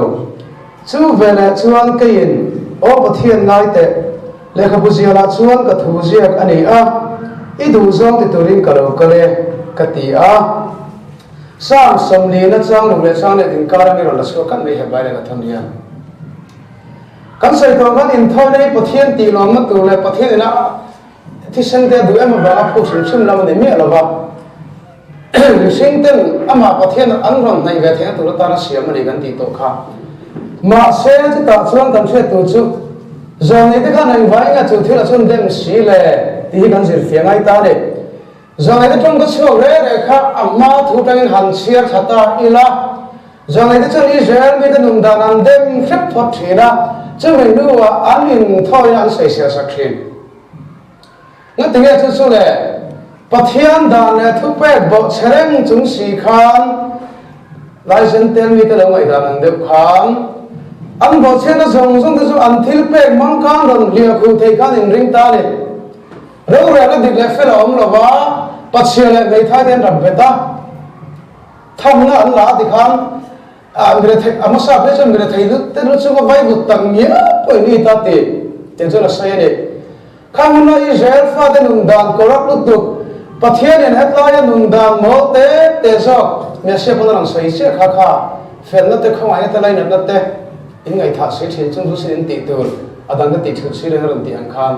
chu vele chuan kain o pathian ngai te lekha buziala chuan ka thu ziak ani a i du zong ti turin kalo kale kati a sang somni na chang lu le chang le din kara ni ron so kan me he bai le thon hian kan sai to kan in thoi nei pathian ti lom na tu le pathian na thi sang te du em ba phu sim lam ne mi ala ba sing ten ama pathian an ron nei ve the tu ta na siam ni kan ti to kha ma se ti ta chuan kan se tu chu zon nei te kan ai vai nga chu thila chun dem si le ti kan sir fiang ai ta le zon nei te trong ka chu re kha amma thu tang han siar thata ila zon nei te chun Israel mi te num dan an dem khep phot thina chu mai nu wa an in thoi an sai sia sakhin nga tinge chu chu le pathian dan le thu pe bo chereng chung si khan lai sen tel mi te lo ngai dan an de khan an bo chen na zong zong te chu an thil pe mang khan ron lia khu thei khan in ring ta le ro ra na dik le fel om lo wa pathian le mai thai den ram beta tham na an la di khan người thầy amma sa pe chon người thầy te lu chu vai bu tang mi poi ni ta te te chu la sai ne khang na Israel fa te nung dan ko rak lu tu pathian en het la ya nung dan mo te so me se pon rang sai se kha kha fel na te khawai te lai na te in ngai tha se the chung du sin ti tur adan te thu si le ran ti an khan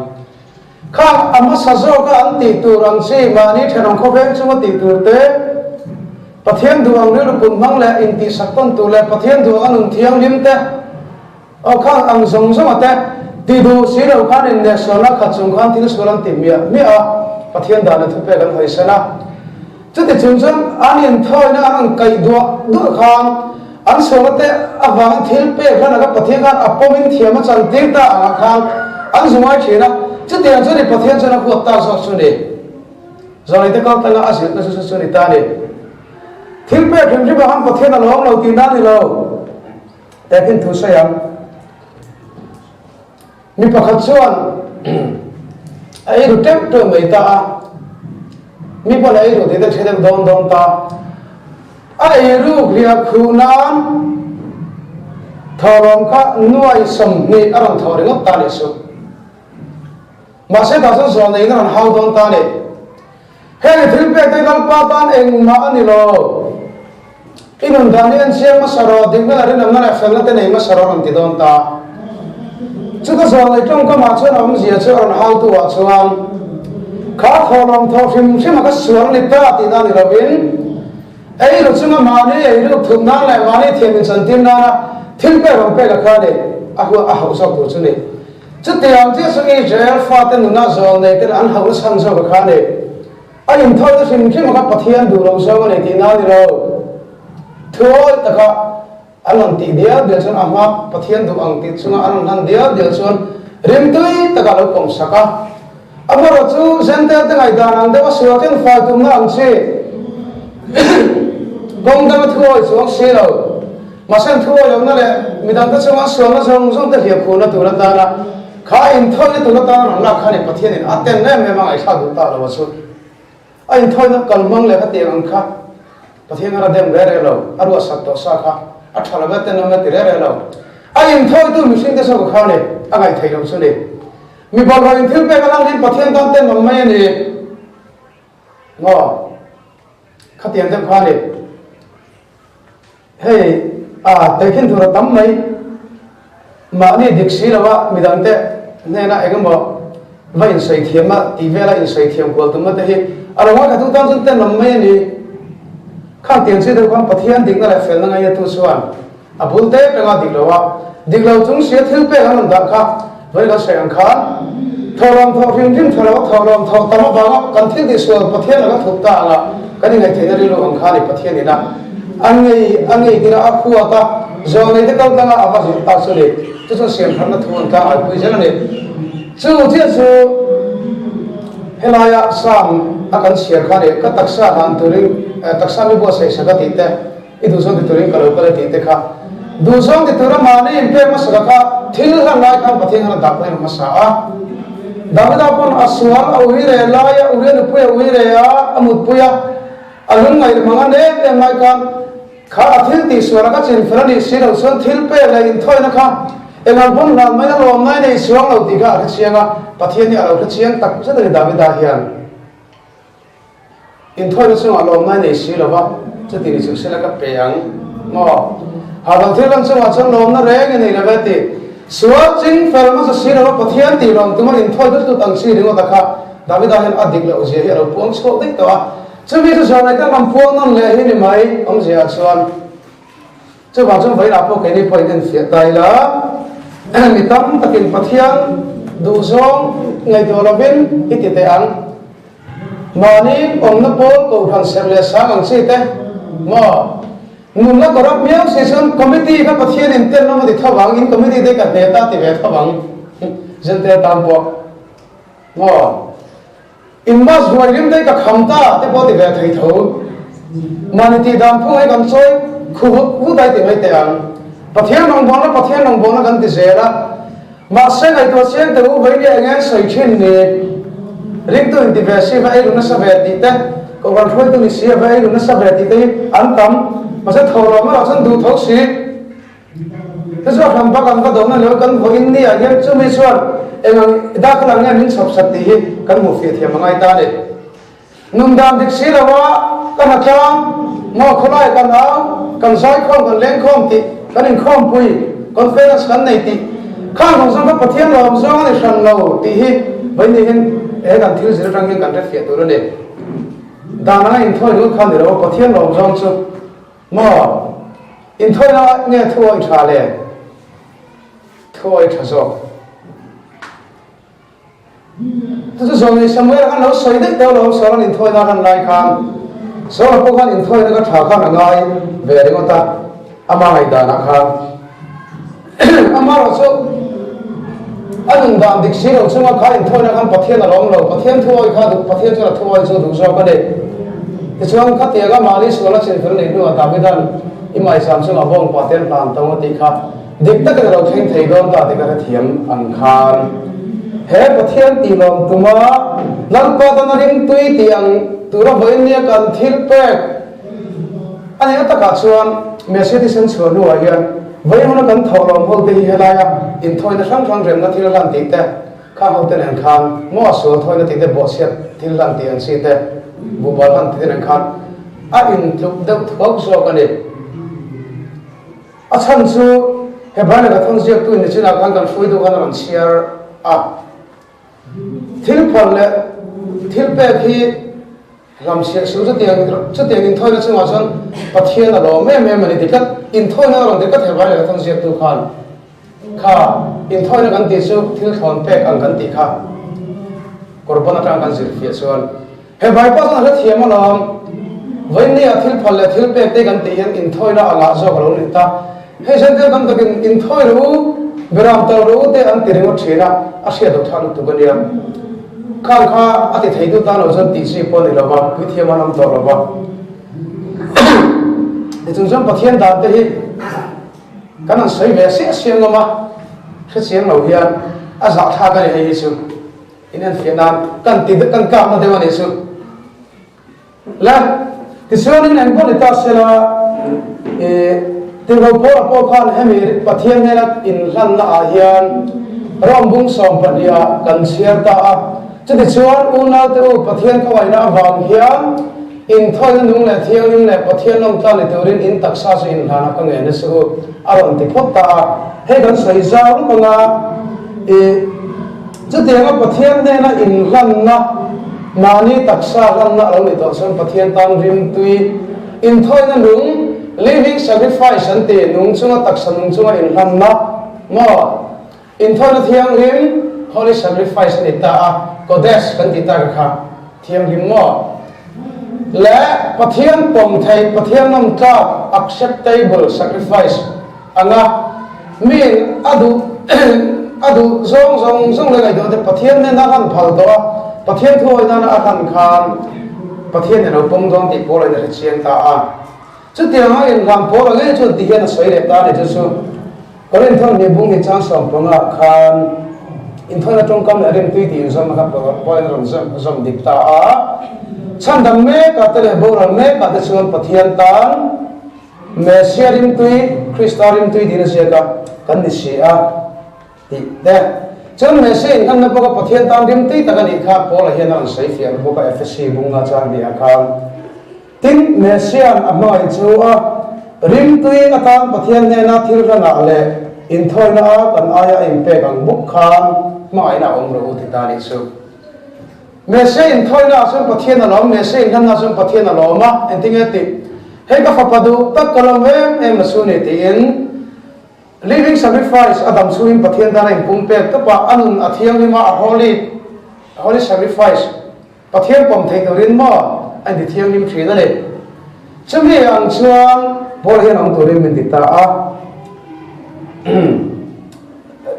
khang amma sa zo ka an ti tur ang si ma ni therong kho ben chu ti tur te pathian duang ni lupun mang le in ti sakton tu le pathian duang anung thiang lim te o khang ang zong zong ate ti du si lo khan in ne so la kha chung khan ti so lam ti mi a pathian da na thu pe kan hoi sana chu ti chung chung an in thoi na ang kai du khan an so ate awang thil pe khan aga pathian kan apomin thiam chang ti ta ang khan an zumai thina chu ti an chu ni pathian chana khu ta so su ni zoi te ka ta nga asit na su ni ta ni thil pe phim ri ba han pathian lo lo ti na ni lo takin thu sayam mi pakhat chuan ai ru tep to mai ta mi pa ai ru de thedek don don ta ai ru ria khunan thorom kha nuai som ni aron thori ngot ta ni su ma se ta so nei ran hau don ta ne he thil pe te dal pa tan eng ma ani lo inun dani an siam ma saro dingna rin nam na fel na te nei ma saro ran ti don ta chu ka so nei tong ka ma chuan am zia chu ran hau tu wa chuan kha thorom tho phim phim ka suar ni ta ti na ni robin ai ru chunga ma ne ai ru thum na la ma ne thiam in san tin na thil pe ram pe la kha ne a hu a hau so tu chu ne chu te am che so Israel fa te nu na zo nei te an hau sang so ka kha ne ai in thoi te phim phim ka pathian du lo so ne ti na ni lo thoi ta ka anon ti dia dia chun ama pathian du ang ti chunga anon han dia chun rim tui ta ka lo kom saka amaro chu center te ngai da nang de wa so ten fa tum na ang che gong da thoi chuang se lo ma san thoi lo na le mi dan ta chunga so na song te hia khu na tu na ta na kha in thoi tu na ta na kha ne pathian in aten ne me ma ai sa du ta lo chu ai thoi na kalmang le ka te ang kha pathian ara dem re lo aru asat to sa kha athala ga te na me te re lo ai in thoi tu mi sin te so kha ne agai thai lo chu ne mi bol in thil pe ka lang din pathian tan te nom me ni ngo khatian te kha ne hey takin thura tam mai ma ni diksi lawa midante ne na egam bo va in sai thiama ti vela in sai thiam ko tum te hi arawa ka tu tan sun te nom mai ni khan tian chi de kwam pathian ding na la fel na ngai tu suan abul te pe ga dik lawa dik law chung sia thil pe han da kha vai la sai ang kha thorom tho phim phim thalo thorom tho tam ba kan thil di so pathian la thuk ta la kani ngai thena ri lo ang kha ni pathian ni na angai dira akhuwa ta zo nei te kal tanga awazi ta so le chu chu siam thana thun ta ai pui jana ne chu je chu helaya sam akan siar khare ka taksa han turing taksa mi bo sai saga ti te I du song ti turing kalo kala ti te kha du song ti tura ma ne impe ma saga kha thil han lai khan pathian han dak nei ma sa a da pon aswar au hi re la ya u re pu ya u re ya amut pu ya alun ngai manga ne te mai kan kha athil ti swara ka chin frani siro son thil pe la in thoi na kha engal bon na mai na lo nai nei suang lo ti ka chianga pathian ni alo chiang tak sa da da hian in thoi na suang lo nai nei si lo ba cha ti ni su sela ka pe yang mo ha dang thil lang suang chang lo na re nge nei la ba ti suwa ching fel ma sa si lo pathian ti lo tu ma in thoi tu tang si ringo ta kha da hian adik lo je hi ro pong so dik to a chu mi chu zong lai ka lam phuang non le hi ni mai om zia chuan chu ba chung vai la po ke ni point en fia tai la mi tam takin pathian du zong ngai to robin iti te ang mani om na pol ko than ser le sa ang si te mo nun la korap miao session committee ka pathian in tel no ma di thawang in committee de ka data ti ve thawang jen te tam po mo in mas ruim dei ka khamta te bo ti ve thai tho mani ti dam phu ai kan choi khu dai ti mai te ang pathian nong bon kan ti zela ma se ngai to chen te u vai ni ngai sai chin ni ring to in ti ve si vai lu na sa ve ti te ko kan thoi tu ni si vai lu na sa ve ti te an tam ma se thoro ma ra san du thau si te so kham pa kan ka do na le kan voin ni a gem chu mi chuan engang da ka lang min sop sat ti kan mu fi thiam ngai ta le nun dam dik si lawa kan ha chang mo kholai kan au kan sai khom kan leng khom ti kan in khom pui conference kan nei ti khang hong sang ka pathian lo zong ni san lo ti hi vai ni hin e kan thil zir rang kan ta fia tu ro ne da na in thoi ru khan ni ro pathian lo zong chu mo in thoi na nge thoi tha le thoi tha zo tu zo ni somewhere kan lo soi de to lo so in thoi na kan lai khan so ko kan in thoi na ka tha khan ngai ve ri ngota ama ngai da na khan ama ro so anung dam dik si lo chunga kha in thoi na kan pathian na long lo pathian thoi kha du pathian chu na thoi chu du so ka de chuan khatiaga mali sola chenfel nei nu ta bidan imai samsung abong paten plan tong ti kha dik tak ro theng thei don ta te ka thiam an khan he pathian ti lom tuma nan pa ta ring tui ti ang tura boinia kan thil pek ani ata ka chuan message sen chonu a hian voi hona kan tholom hol te hi helaya in thoina sang sang rem na thil lan ti te kha hoten an khan mo so thoina ti te bo siat thil lan ti an si te bu bal an ti an khan a in thuk deuh thok so kan ni a chan chu he bana ka thong jiak tu ni china kan fui du kan ran share a thil phal le thil pe khi ram sia su chu tiang in thoina chunga chon pathian alo me mani dikat in thoina ron dikat he bana ka thong jiak tu khan kha in thoina kan ti chu thil thon pe kan ti kha korban atang kan zir fia chuan he bai pa na la thiam alom voini a thil phal le thil pe te kan ti hian in thoina ala zo lo ni ta he sen te kan takin in thoi ru beram tar ru te an ti ringo thina a sia do than tu gania khan kha ati thei du ta no zan ti si pon ni lova wi thiam anam to lova e chung jam pathian da te hi kan an sei ve se siang ma se siang lo hian a za tha ka ni hi chu in an fianan kan ti kan ka ma dewa ni chu la ti suan in an ko ni ta sela e tigo po khan hemi pathian nena in hlan na a hian rombung som padia kan chiar ta a chati chuan una te u pathian khawaina awang hian in thoi nung le thiang ning le pathian nom ta le turin in taksa se in hlana ka nge ne su aron ti phot ta he kan sai za ru ko nga e chati nga pathian nena in hlan na mani taksa hlan na lo ni to son pathian tan rim tui in thoi na nung living sacrifice ante nung chunga taksa nung chunga in hlan na mo in thoi na thiang rim holy sacrifice ni ta a goddess kan ti ta kha thiang rim mo le pathian pom thai pathian nam ka acceptable sacrifice anga min adu adu zong le ngai do te pathian ne na han phal to pathian thoi na na han khan pathian ne no pom dong ti pol ne chiang ta a chu ti ma in ram pol le chu ti hian soi le ta ne chu koren thon ne bung ni chang som ponga khan in thona trong kam ren tui ti zam ka point ron zam dik ta a chan dam me ka te bo ron me ka te chuan pathian tan mesiarim tui christarim tui din se ka kan ni si a ti de chon mesin kan na bo ka pathian tan rim tui ta kan ni kha pol hian an sai fian bo ka fsc bunga chan ni a khan tin mesian amai chu a rim tui atan pathian ne na thil ra na le in thoina kan aya impact ang buk khan mai na om ro ti ta ni su mese in thoina sun pathian na lom mese in han na sun pathian na loma entingeti he ka fapadu tak kolom em na su ni ti in living sacrifice adam su in pathian da na in pumpe to pa anun athiang ni ma holy sacrifice pathian pom thei to rin mo an di thiang nim thri na le chumi ang chuan bol hian ang to rin min ti ta a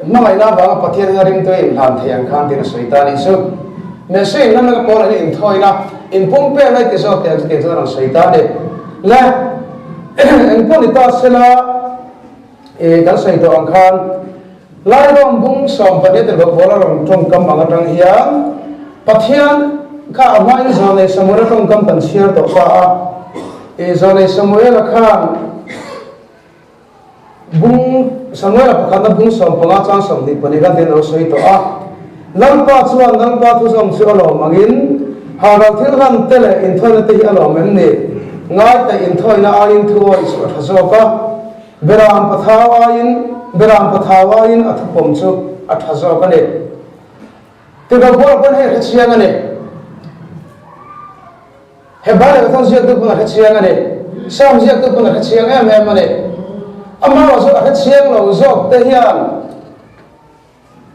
mai na ba pathian na rim to in han thiang khan tin soitani su message nan na ko in thoina in pumpe lai ti so te ran soitani la en pon ta sela e kan sai to ang khan lai rom bung som pa te bo bola rom tong kam ma tang hiam pathian kha amai zane samura tong kam tan share to pa e zane samuel khan bung samuel pakana bung som panga chang som ni paniga den ro soi to a lampa chuan lampa thu som chu alo mangin hara thil han tele in thoina te hi alo men ni ngai ta in thoina a in thu oi su thaso ka beram pathawa in athupom chu athaso ka ne te ga bor kon he chiang ne he bale ka thon siak tu kon he chiang ne sam siak tu kon he chiang em ne amma wa so a chiang lo zok te hian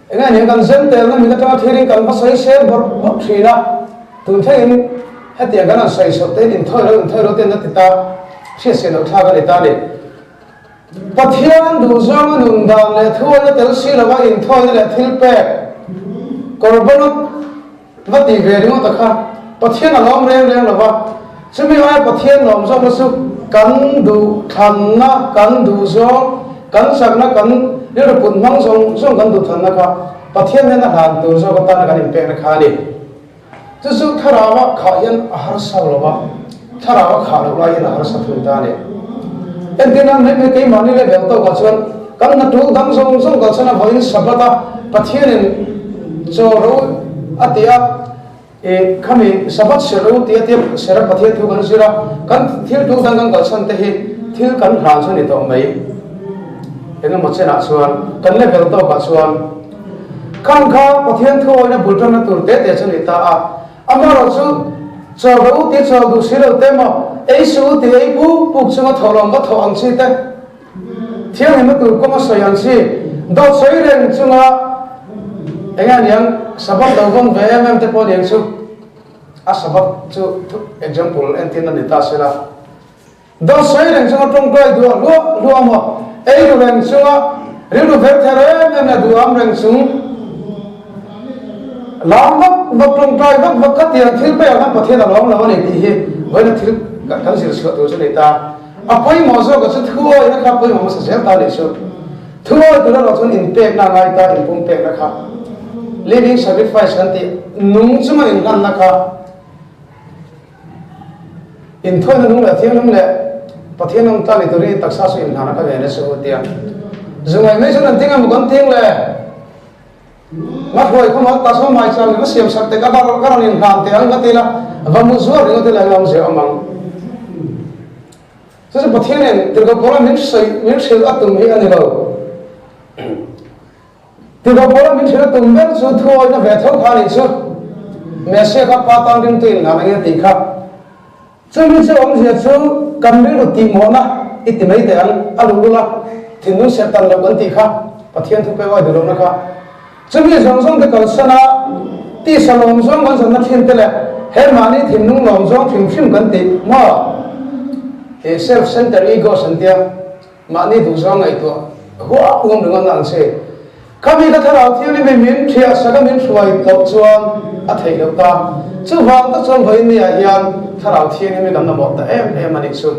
enga ne kan zen te na mi ta thiring kan ba sai se bor thina tun thein hetia kan sai so te in thoi ro te na ta se no tha ga le ta le pathian du zong nun dang le thoi na tel si lawa in thoi le thil pe korban va ti ve ri mo ta kha pathian alom reng lawa chúng mình ai có thiên lòng trong sự cắn đủ thần na cắn đủ gió cắn sạc na cắn nếu được cuốn măng trong cắn đủ thần na cả có thiên nên là hàn đủ gió có ta là cái niệm bẹt khá đi chứ sự thà nào khá yên har sao là ba thà nào khá được lại yên har sao thun ta này em tin rằng mấy cái món này là tôi có chuyện cắn na trú đắng trong có chuyện là với sập ta có thiên nên cho rồi à tiệt kami sabat seru tiap serak pathian thu kan sira kan thil tu dang kan san te hi thil kan ran chu ni to mai enga mo chena chuan kan level to ka chuan kan kha pathian thu na bultan na tur te chu ni ta a amaro chu charu ti charu sira te mo ei su ti ei pu pu chu ma tholom ba tho ang chi te thil ni ma tur ko ma sayang chi do sei reng chu nga enga niang sabat do gong ve em te po niang chu a sabat chu example en tin na ta sela do sei reng chu trong kai du lu mo ei ru reng chu ri ru ve thare em na du am reng sung lam bak trong kai bak ka ti thil pe ang pa the na long la ni ti hi voi na thil kan sil chu tu chu ni ta a poi mo zo ka chu thu oi na kha poi mo sa se ta le chu thu oi tu na lo chun impact na ngai ta in pum pek na kha living sacrifice kan ti nung chuma in kan na kha in thoi na nung la thiam nung le pathian nung ta ni tu ri taksa su in hana ka ve ne su tia zungai me sun ting am kan ting le ma khoi khoma ta so mai chang na siam sak te ka ba ka in han te ang ka ti la va mu zo ri te la ngam se amang so se pathian ne te ko pora min sei atum hi ani lo thì có bố mình sẽ từng biết số thôi nó về thấu khai số mẹ sẽ các ba tăng đến tiền là anh tỷ khác cho nên số ông sẽ số cầm biết được tìm họ na ít tìm mấy tiền ăn luôn là thì nó sẽ tăng được vấn tỷ khác và thiên thu phải gọi được nó khác cho nên giống giống thì cần sana tí sao lòng giống vẫn sẽ nó thiên thế này hết mà đi thì nó lòng giống phim cần tỷ mà thì self center ego center mà đi đủ giống này thôi quá không được ngon sẽ kami ka thara thiu ni min thia saka min suai to chuan a thei lo ta chu wang ta chuan voi ni a hian thara thiu ni mi kan na mo ta em ani chu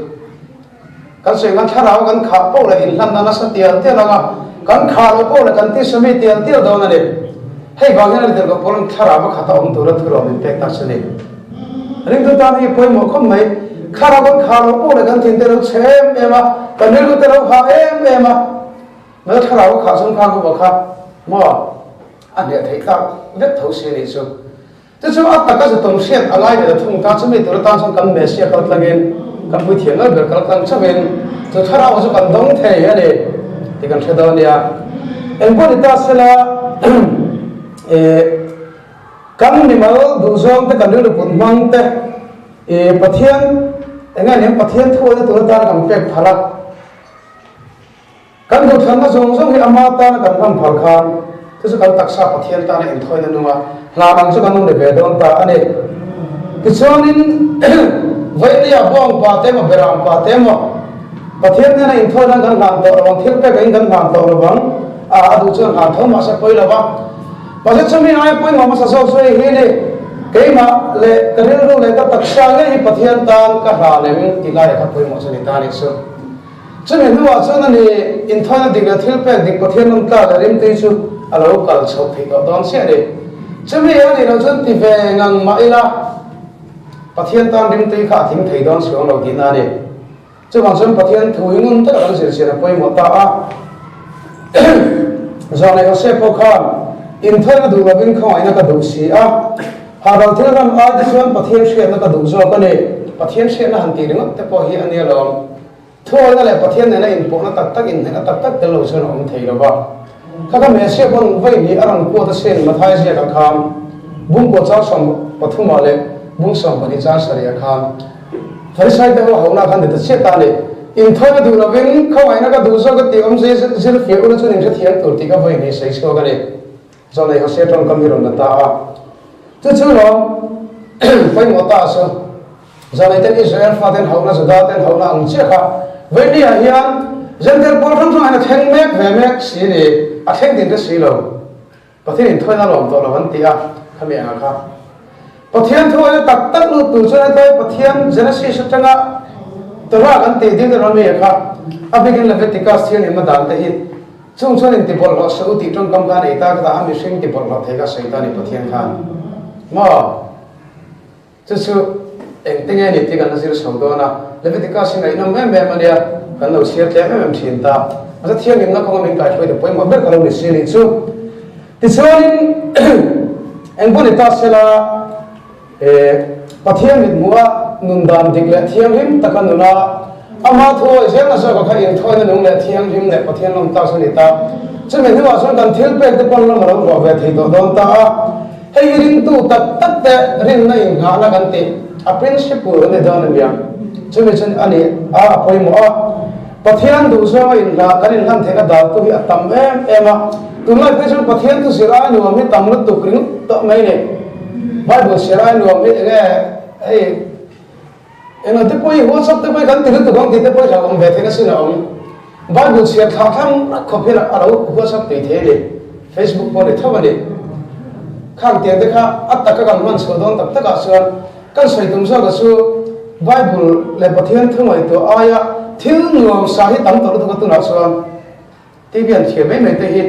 kan se ngan thara kan kha po la in lan na sa tial te langa kan kha lo po la kan ti sami tial tial do na le hei ba ngan le ko polon thara ba khata om tu ra thu ro mi pek ta chane ring tu ta ni poi mo khom mai thara kan kha lo po la kan tin te lo chem ema kan ni lu te lo ha ema nếu thà nào khảo xong khang của bậc mà anh ấy thấy ta rất thấu xuyên đi xuống, thế chứ anh ta cái sự tổng xuyên anh ấy để thông ta chúng mình từ ta xong cầm messi cầm lăng cầm bùi thiền ở cầm lăng cho mình rồi thà nào chúng cầm đóng thế này thì cầm thế đó nè em có đi ta sẽ là cầm đi mà đủ xong thì cầm được cuốn măng thế bát thiên anh ấy nem bát thiên thôi thì từ ta cầm bẹt phá lắc kan du thang zong zong hi ama ta kan ram phal khan thế sự kan taksa pathian ta ne in thoi na nunga la mang chu kan nung de ve don ta ane ki chonin vai ni a bong pa te ma beram pa te mo pathian ne in thoi na kan ram to rawang thil pe kan ram to rawang a adu chu ha thom ma sa poi la ba pa se chumi ai poi ma sa so so hi ne ke ma le karil ru le ka taksa le hi pathian ta ka ha ne mi ti la ka poi mo sa ni ta ni so cho nên lúc đó cho nên internet đi cái thiếu pe đi có thiên ông ta là đến đây chứ à lâu cả sầu thì có đón xe đi cho nên anh nó cho thì về ngang mãi là có thiên ta đến đây khá thím thấy đón xuống đầu tiên là đi chứ còn xem có thiên thú những tất cả những gì là quay một ta giờ này có xe có khan internet đủ là bên không ai nó có đủ gì à hà đầu tiên là ai thì xem có thiên xe nó có đủ rồi cái này có thiên xe nó hành tiền đúng không? Thế có hiện anh là thôi đó là pathian này in bộ nó tắc in nó tắc từ lâu xưa nó không thấy đâu ba các mẹ sẽ con vay đi ăn qua đó sen mà thay sẽ càng kham bung qua cháu xong bắt thùng mà lên bung xong bắt đi cháu sợi kham thấy sai đó hậu na khăn để sẽ ta này in thôi nó đủ là bên không ai nó có đủ số cái tiền ông sẽ phía của nó cho nên sẽ thiệt tuổi thì các vay này sẽ số cái này do này họ sẽ trong công việc là ta thứ thứ đó phải một ta sao do này tên Israel phát tên hậu na Juda tên hậu na ông chưa cả vậy đi à hiền dân들 보통 좀 하나 생맥 매맥 시니 아 생된데 시로 버티는 토나 롬도 롬한티야 카메라가 Pathian thôi tak lu tu cho thôi Pathian Genesis tanga Torah kan te din ron me kha abigin Leviticus thian em dan te hi chung in ti bol lo so ti trong kam kan eta ka ami sing ti bol lo thega Satan ni Pathian khan ma chu eng tenge ni ti kan sir so do na Leviticus ngai no me mania kan lo share te me thin ta asa thian em na ko min kai thoi de poi mo ber ka lo ni sir ni chu ti chuan eng bon eta sela Pathian mit mua nun dan dik le thiam him takanuna ama tho zen asa ka khain thoi na nung le thiam him le Pathian long ta sani ta cheme ni wa son kan thil pe te pon long ro ro ve thei do don ta hei rin tu tak tak te rin na in ga na kan te a principle ne don ya cheme chen ani a poi mo a Pathian du so in la kan in han the na dal tu hi atam ema tu lai pe chen Pathian tu sira ni wa mi tam lu tu kring to mai ne Bible share no me eh eno te poi WhatsApp te poi kan te tu gong te poi ja gong ve the na sina om Bible share tha tham copy la aro WhatsApp te the le Facebook po le thawa le khang te te kha atta ka kan man so don tak taka suan kan sai tum sa ga su Bible le Pathian thumai to aya thil nuam sa hi tam to tu ka tu na suan ti bian thia me te hi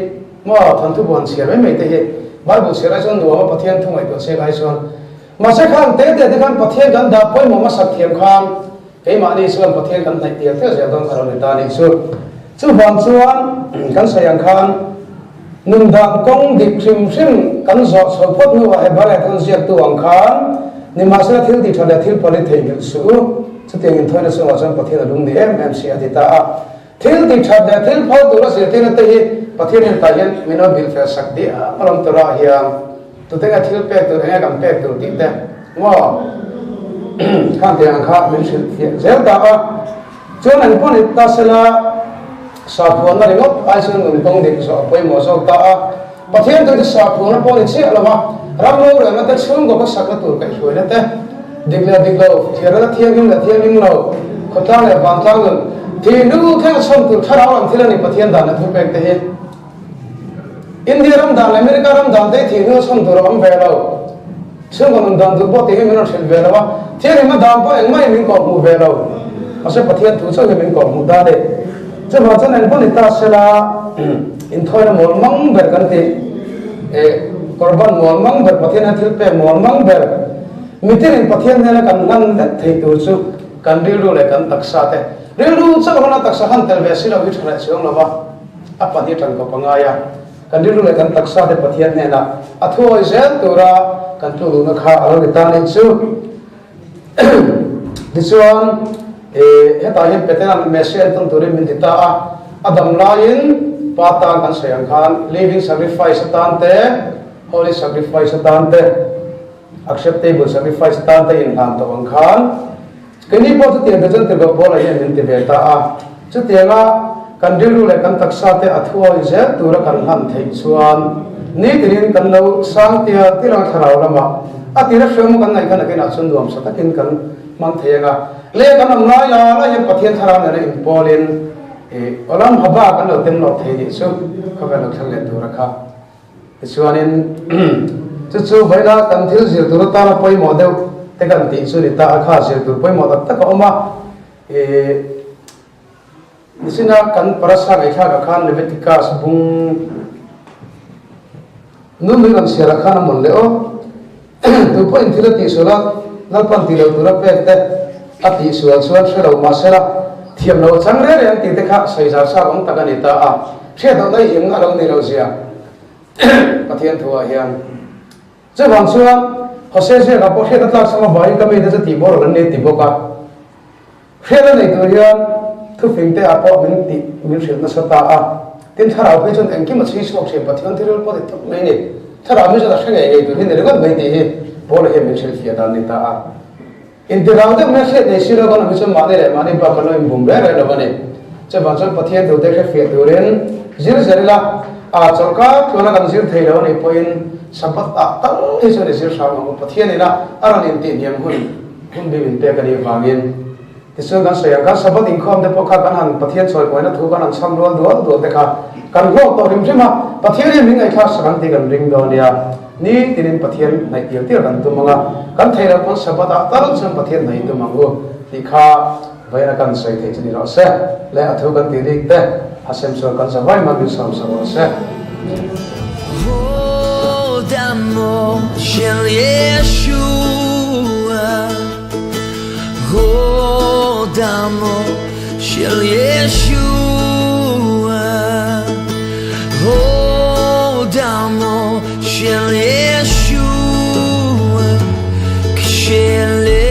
mo than thu bon share me te hi Bible share son do ma Pathian thumai to se gai son ma se khang te kan Pathian kan da poi mo ma sak thiam khang ke ma ni son Pathian kan nai tia te ja don karo ni ta ni chu bon chuan kan sayang khang nun da kong dik trim kan zo so phot nu wa e bare kan siak tu ang khang ni ma se thil ti thada thil pali thei ni su chu te in thoi na so wa son Pathian lung ni em si ati ta thil ti thada thil phot tu la se te na te hi Pathian ta yan mino bil fa sak dia malam tora hiam tu tenga thil pe tu enga kam pe tu ti te ngo khang te ang kha min sil zel ta a chuan an pon ta sela sa phon na ringot ai sun ngun tong dik so poi mo so ta a Pathian tu sa phon na pon che ala ma ram lo ra na ta chung go ka sak na tu kai hoi na te dikla thira na thiam lo khota le bang tang ngun thi nu kha som tu thara ram thila ni Pathian da na thu pek te hi India ram dan America ram dan te thi nu som tu ram ve lo chung gon dan tu bo te hi min thil ve lo wa thi ma dan po eng mai min ko mu ve lo ase Pathian tu so min ko mu da de chu ma chan an pon ta sela in thoi na mol mang ber kan te korban mol mang ber Pathian thil pe mol mang ber mitin Pathian ne kan nan de thei tu chu kan ru le kan taksa te ru cha ko na taksa han tel ve sila wi thara siong lo wa apa ni tan ko pangaya kan ru le kan taksa de Pathian ne na athoi zel tura kan tu lu na kha alo ni ta ni chu this one heta hin petenan message ton turin min dita adam lain pata kan sayang khan living sacrifice tante holy sacrifice tante acceptable sacrifice tante in han to ang khan kini po tu tiang jan te go bola yen min te beta chu tianga kan dilu le kan taksa te athua je tura kan han thei chuan ni tirin kan lo sang tia tirang tharau lama atira shemu kan nai kan akin achun duam sa takin kan mang thega le kan am lai la ye Pathian tharam ne in polin olam haba kan lo tem lo thei ni chu ka ba lo thal le tura kha chuanin chu vaina kan thil zir tura ta na poi mo deu te kan ti chu ni ta kha zir tur poi mo ta ka oma nisina kan parasa ngai kha ka khan Leviticus bung nu mi kan sera khana mon le o tu po in thila ti sura nal pan ti lo tura pe te ati suan shelo ma sera thiam lo chang re an ti te kha sai za sa ong ta kan ta a she do dai ing along ni lo sia Pathian thua hian che bang chuan hose se ga po he ta tlak sama bai ka me de ti bor ran ne ti boka he la nei tu hian thu fing te a po min shil na sa ta a tin tharau pe chon engki ma chhi sok se Pathian thirul po de tok nei ni thara mi sa thang ei tu hin re mai ti hi bol he min shil thia dan ni ta a in the round of message they should have gone with some money ba kalo in bumbe re lo bane che ba chon Pathian do te fe duren zir zerila a chorka thona kan zir thei lo ni point sapat a tal he so ne zir sa ma Pathian ni na aran in ti niam hun bi bin te ka ni wangin tiso gan saya ka sabat in khom de pokha kan han Pathian choi poina thu kan sam rol do te kha kan ho to rim jema Pathian ni ngai kha sang ti kan ring do nia ni tinin pathian nai tir tir kan tu manga kan thaira kon sabata tarun sam pathian nai tu mangu tikha vaina kan sai thei chini ro se le athu kan ti dik te asem so kan sa vai mangu sam sa ro se Damo shel Yeshua Damo shel Yeshua Damo shel Yeshua Shel